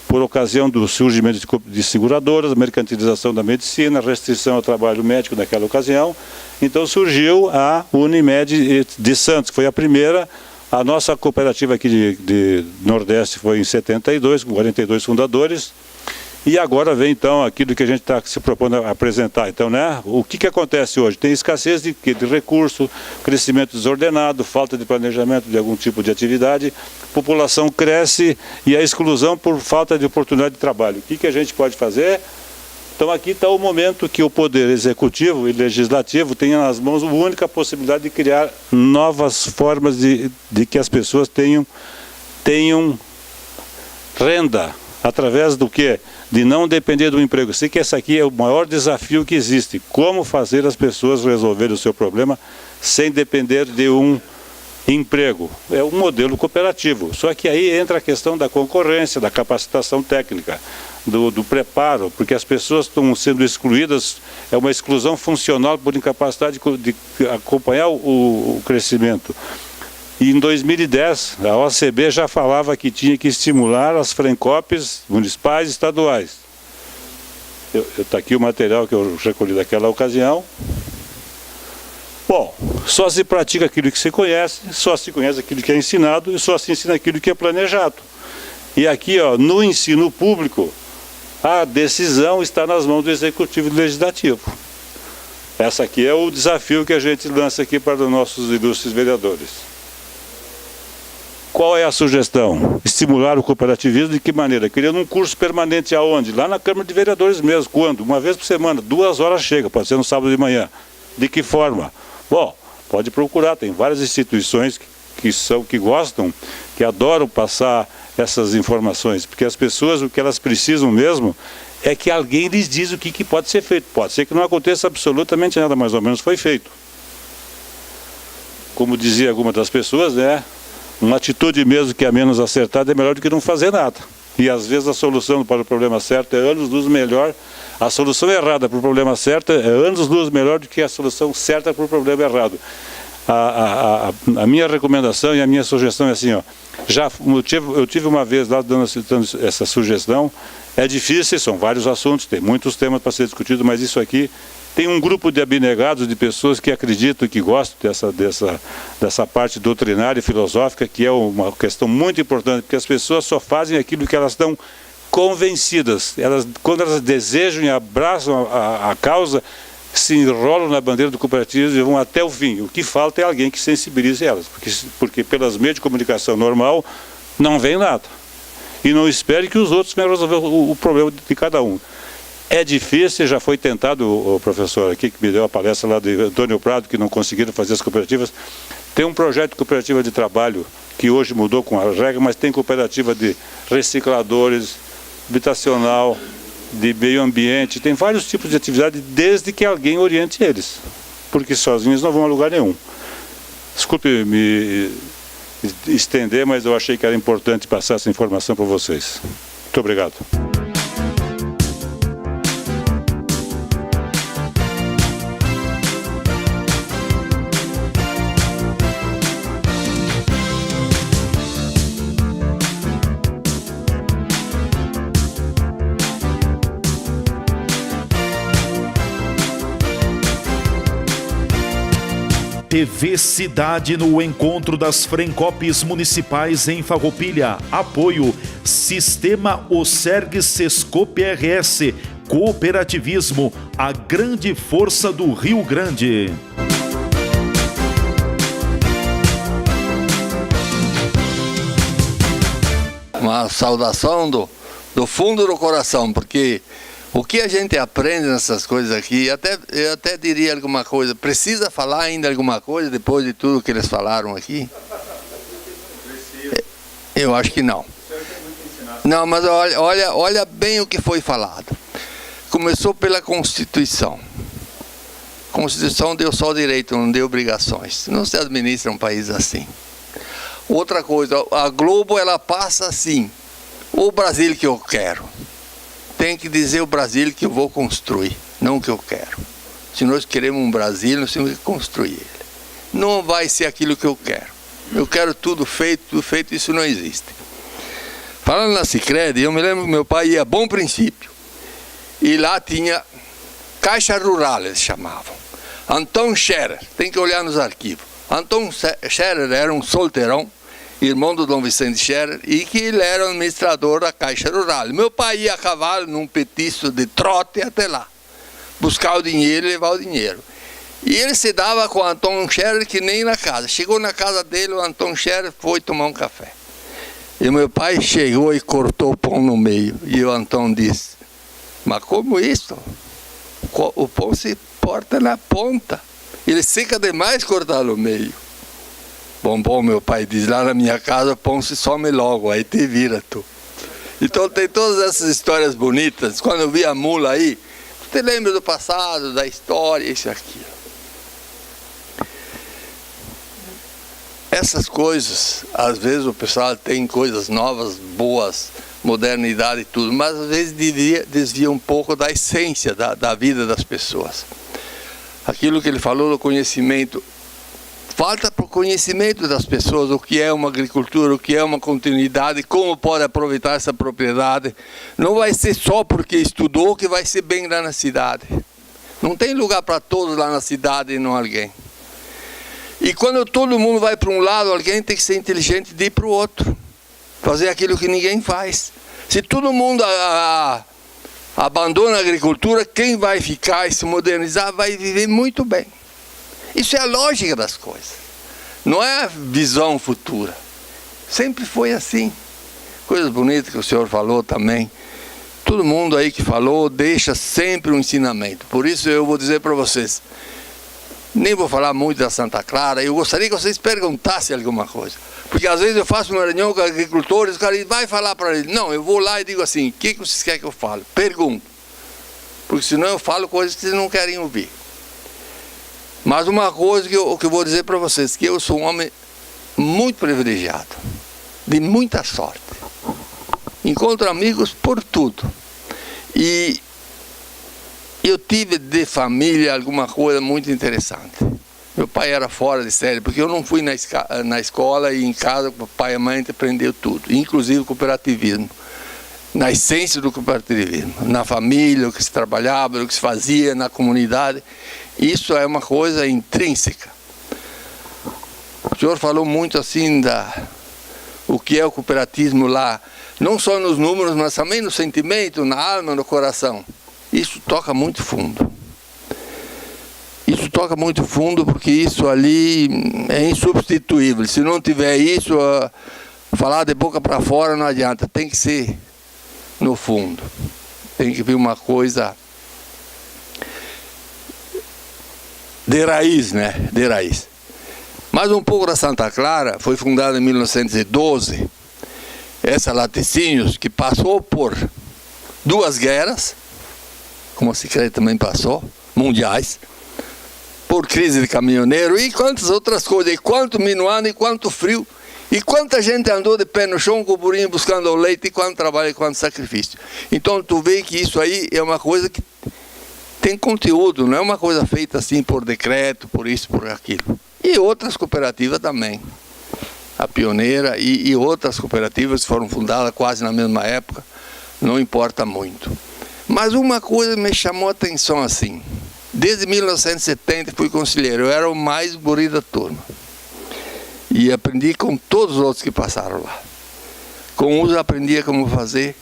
D: por ocasião do surgimento de seguradoras, mercantilização da medicina, restrição ao trabalho médico naquela ocasião. Então surgiu a Unimed de Santos, que foi a primeira. A nossa cooperativa aqui de Nordeste foi em 72, com 42 fundadores. E agora vem então aquilo que a gente está se propondo a apresentar. Então, né, o que acontece hoje? Tem escassez de recurso, crescimento desordenado, falta de planejamento de algum tipo de atividade, população cresce e a exclusão por falta de oportunidade de trabalho. O que a gente pode fazer? Então aqui está o momento que o Poder Executivo e Legislativo tenham nas mãos a única possibilidade de criar novas formas de que as pessoas tenham renda, através do quê? De não depender do emprego. Sei que esse aqui é o maior desafio que existe, como fazer as pessoas resolverem o seu problema sem depender de um emprego. É um modelo cooperativo, só que aí entra a questão da concorrência, da capacitação técnica, do preparo, porque as pessoas estão sendo excluídas, é uma exclusão funcional por incapacidade de acompanhar o crescimento. E em 2010, a OCB já falava que tinha que estimular as FRENCOPs municipais e estaduais. Está aqui o material que eu recolhi daquela ocasião. Bom, só se pratica aquilo que se conhece, só se conhece aquilo que é ensinado e só se ensina aquilo que é planejado. E aqui, ó, no ensino público, a decisão está nas mãos do Executivo e do Legislativo. Esse aqui é o desafio que a gente lança aqui para os nossos ilustres vereadores. Qual é a sugestão? Estimular o cooperativismo de que maneira? Criando um curso permanente aonde? Lá na Câmara de Vereadores mesmo. Quando? Uma vez por semana, 2 horas chega, pode ser no sábado de manhã. De que forma? Bom, pode procurar, tem várias instituições que gostam, que adoram passar essas informações, porque as pessoas, o que elas precisam mesmo, é que alguém lhes diz o que pode ser feito. Pode ser que não aconteça absolutamente nada, mais ou menos foi feito. Como dizia alguma das pessoas, né? Uma atitude mesmo que é menos acertada é melhor do que não fazer nada. E às vezes a solução para o problema certo é anos-luz melhor. A solução errada para o problema certo é anos-luz melhor do que a solução certa para o problema errado. A minha recomendação e a minha sugestão é assim, ó. Eu tive uma vez lá dando essa sugestão. É difícil, são vários assuntos, tem muitos temas para ser discutido, mas isso aqui tem um grupo de abnegados, de pessoas que acreditam e que gostam dessa parte doutrinária e filosófica, que é uma questão muito importante, porque as pessoas só fazem aquilo que elas estão convencidas. Quando elas desejam e abraçam a causa, se enrolam na bandeira do cooperativismo e vão até o fim. O que falta é alguém que sensibilize elas, porque pelas meios de comunicação normal não vem nada. E não espere que os outros venham resolver o problema de cada um. É difícil, já foi tentado, o professor aqui que me deu a palestra lá de Antônio Prado, que não conseguiram fazer as cooperativas. Tem um projeto de cooperativa de trabalho, que hoje mudou com a regra, mas tem cooperativa de recicladores, habitacional, de meio ambiente, tem vários tipos de atividade, desde que alguém oriente eles, porque sozinhos não vão a lugar nenhum. Desculpe me estender, mas eu achei que era importante passar essa informação para vocês. Muito obrigado.
A: TV Cidade no encontro das FRENCOPs municipais em Farroupilha. Apoio Sistema OSERG Sescope RS. Cooperativismo, a grande força do Rio Grande.
E: Uma saudação do fundo do coração, porque o que a gente aprende nessas coisas aqui, eu até diria alguma coisa, precisa falar ainda alguma coisa depois de tudo que eles falaram aqui? Eu acho que não. Não, mas olha bem o que foi falado. Começou pela Constituição. A Constituição deu só direito, não deu obrigações. Não se administra um país assim. Outra coisa, a Globo ela passa assim, o Brasil que eu quero. Tem que dizer o Brasil que eu vou construir, não o que eu quero. Se nós queremos um Brasil, nós temos que construir ele. Não vai ser aquilo que eu quero. Eu quero tudo feito, isso não existe. Falando na Sicredi, eu me lembro que meu pai ia a Bom Princípio. E lá tinha Caixa Rural, eles chamavam. Anton Scherer, tem que olhar nos arquivos. Anton Scherer era um solteirão, irmão do Dom Vicente Scherer, e que ele era o administrador da Caixa Rural. Meu pai ia a cavalo num petiço de trote até lá, buscar o dinheiro e levar o dinheiro. E ele se dava com o Anton Scherer que nem na casa. Chegou na casa dele, o Anton Scherer foi tomar um café. E meu pai chegou e cortou o pão no meio. E o Anton disse, Mas como isso? O pão se porta na ponta. Ele seca demais cortar no meio. Bom, meu pai diz, lá na minha casa o pão se some logo, aí te vira tu. Então tem todas essas histórias bonitas. Quando eu vi a mula aí, tu te lembra do passado, da história, isso e aquilo. Essas coisas, às vezes o pessoal tem coisas novas, boas, modernidade e tudo, mas às vezes desvia um pouco da essência da vida das pessoas. Aquilo que ele falou do conhecimento, falta para o conhecimento das pessoas o que é uma agricultura, o que é uma continuidade, como pode aproveitar essa propriedade. Não vai ser só porque estudou que vai ser bem lá na cidade. Não tem lugar para todos lá na cidade e não alguém. E quando todo mundo vai para um lado, alguém tem que ser inteligente de ir para o outro. Fazer aquilo que ninguém faz. Se todo mundo abandona a agricultura, quem vai ficar e se modernizar vai viver muito bem. Isso é a lógica das coisas. Não é a visão futura. Sempre foi assim. Coisas bonitas que o senhor falou também. Todo mundo aí que falou deixa sempre um ensinamento. Por isso eu vou dizer para vocês, nem vou falar muito da Santa Clara, eu gostaria que vocês perguntassem alguma coisa. Porque às vezes eu faço uma reunião com agricultores, o cara vai falar para eles. Não, eu vou lá e digo assim, o que vocês querem que eu fale? Pergunto. Porque senão eu falo coisas que vocês não querem ouvir. Mas uma coisa que eu vou dizer para vocês, que eu sou um homem muito privilegiado, de muita sorte. Encontro amigos por tudo. E eu tive de família alguma coisa muito interessante. Meu pai era fora de série, porque eu não fui na escola e em casa o pai e a mãe aprendeu tudo, inclusive o cooperativismo. Na essência do cooperativismo, na família, o que se trabalhava, o que se fazia na comunidade. Isso é uma coisa intrínseca. O senhor falou muito assim o que é o cooperativismo lá, não só nos números, mas também no sentimento, na alma, no coração. Isso toca muito fundo. Isso toca muito fundo porque isso ali é insubstituível. Se não tiver isso, falar de boca para fora não adianta. Tem que ser no fundo. Tem que vir uma coisa de raiz, né? De raiz. Mas um pouco da Santa Clara foi fundada em 1912. Essa Laticínios, que passou por 2 guerras, como a Secretaria também passou, mundiais, por crise de caminhoneiro e quantas outras coisas, e quanto minuano e quanto frio, e quanta gente andou de pé no chão com o burrinho buscando o leite, e quanto trabalho e quanto sacrifício. Então tu vê que isso aí é uma coisa que tem conteúdo, não é uma coisa feita assim por decreto, por isso, por aquilo. E outras cooperativas também. A Pioneira e outras cooperativas foram fundadas quase na mesma época, não importa muito. Mas uma coisa me chamou a atenção assim. Desde 1970 fui conselheiro, eu era o mais guri da turma. E aprendi com todos os outros que passaram lá. Com uns aprendia como fazer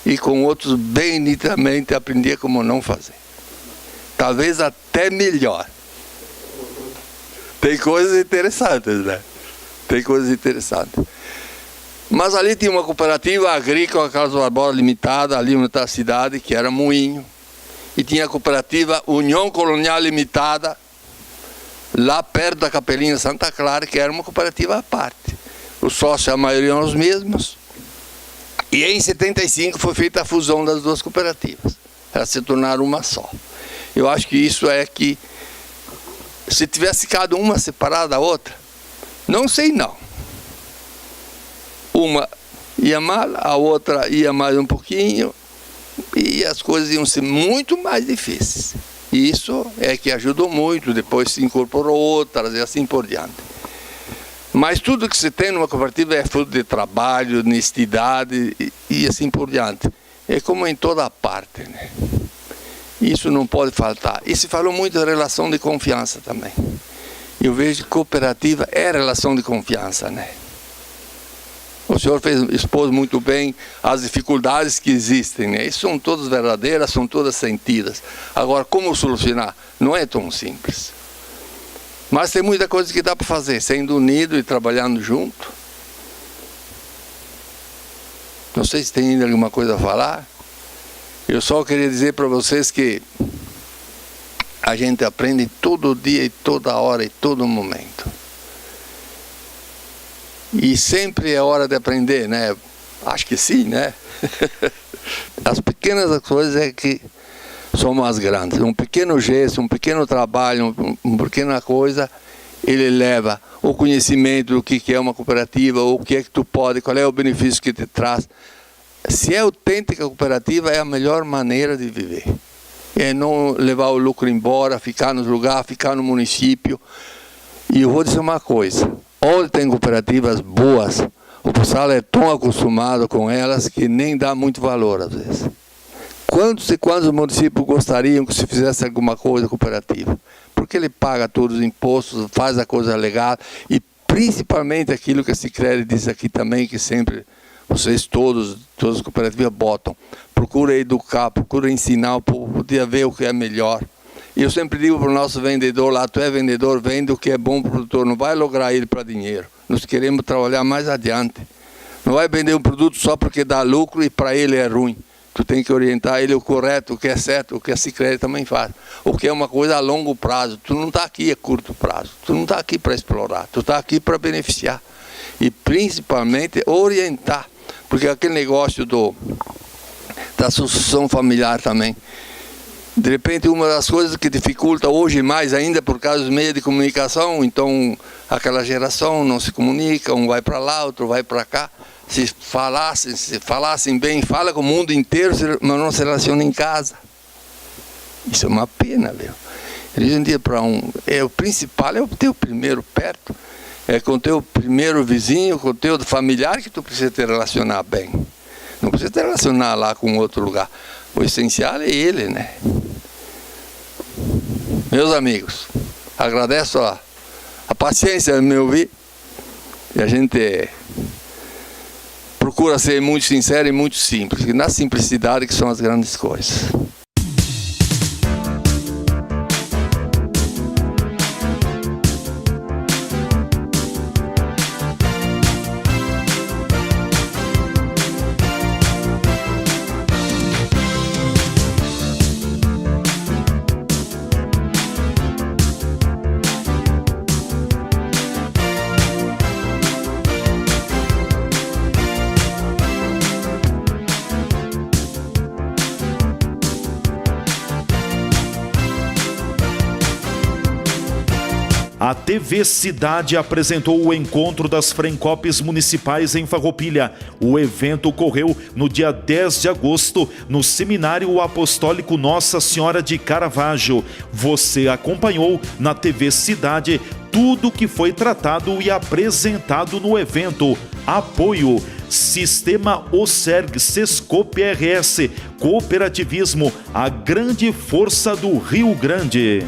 E: e com outros bem nitidamente aprendia como não fazer. Talvez até melhor. Tem coisas interessantes, né? Tem coisas interessantes. Mas ali tinha uma cooperativa agrícola, Carlos Barbosa Limitada, ali onde está a cidade, que era Moinho. E tinha a cooperativa União Colonial Limitada, lá perto da Capelinha Santa Clara, que era uma cooperativa à parte. Os sócios, a maioria eram os mesmos. E em 75 foi feita a fusão das 2 cooperativas. Elas se tornaram uma só. Eu acho que isso é que, se tivesse cada uma separada da outra, não sei não. Uma ia mal, a outra ia mais um pouquinho, e as coisas iam ser muito mais difíceis. E isso é que ajudou muito, depois se incorporou outras e assim por diante. Mas tudo que se tem numa cooperativa é fruto de trabalho, honestidade e assim por diante. É como em toda parte, né? Isso não pode faltar. E se falou muito da relação de confiança também. Eu vejo que cooperativa é relação de confiança, né? O senhor expôs muito bem as dificuldades que existem, né? E são todas verdadeiras, são todas sentidas. Agora, como solucionar? Não é tão simples. Mas tem muita coisa que dá para fazer, sendo unido e trabalhando junto. Não sei se tem ainda alguma coisa a falar. Eu só queria dizer para vocês que a gente aprende todo dia e toda hora e todo momento. E sempre é hora de aprender, né? Acho que sim, né? As pequenas coisas é que são as grandes. Um pequeno gesto, um pequeno trabalho, uma pequena coisa, ele leva o conhecimento do que é uma cooperativa, o que é que tu pode, qual é o benefício que te traz. Se é autêntica a cooperativa, é a melhor maneira de viver. É não levar o lucro embora, ficar nos lugares, ficar no município. E eu vou dizer uma coisa, onde tem cooperativas boas, o pessoal é tão acostumado com elas que nem dá muito valor às vezes. Quantos e quantos municípios gostariam que se fizesse alguma coisa cooperativa? Porque ele paga todos os impostos, faz a coisa legal e principalmente aquilo que a Sicredi diz aqui também, que sempre vocês todas as cooperativas botam. Procura educar, procura ensinar o povo, podia ver o que é melhor. E eu sempre digo para o nosso vendedor lá, tu é vendedor, vende o que é bom para o produtor, não vai lograr ele para dinheiro. Nós queremos trabalhar mais adiante. Não vai vender um produto só porque dá lucro e para ele é ruim. Tu tem que orientar ele o correto, o que é certo, o que a Sicredi também faz. O que é uma coisa a longo prazo. Tu não está aqui a curto prazo. Tu não está aqui para explorar. Tu está aqui para beneficiar. E principalmente orientar. Porque aquele negócio da sucessão familiar também. De repente, uma das coisas que dificulta hoje mais ainda por causa dos meios de comunicação, então aquela geração não se comunica, um vai para lá, outro vai para cá. Se falassem bem, fala com o mundo inteiro, mas não se relaciona em casa. Isso é uma pena, viu? Hoje em dia, o principal é o teu primeiro perto, é com o teu primeiro vizinho, com o teu familiar que tu precisa te relacionar bem. Não precisa te relacionar lá com outro lugar. O essencial é ele, né? Meus amigos, agradeço a paciência de me ouvir. E a gente procura ser muito sincero e muito simples. E na simplicidade que são as grandes coisas.
A: A TV Cidade apresentou o encontro das Frencopes municipais em Farroupilha. O evento ocorreu no dia 10 de agosto, no Seminário Apostólico Nossa Senhora de Caravaggio. Você acompanhou na TV Cidade tudo que foi tratado e apresentado no evento. Apoio: Sistema OSERG Sescope RS, Cooperativismo, a grande força do Rio Grande.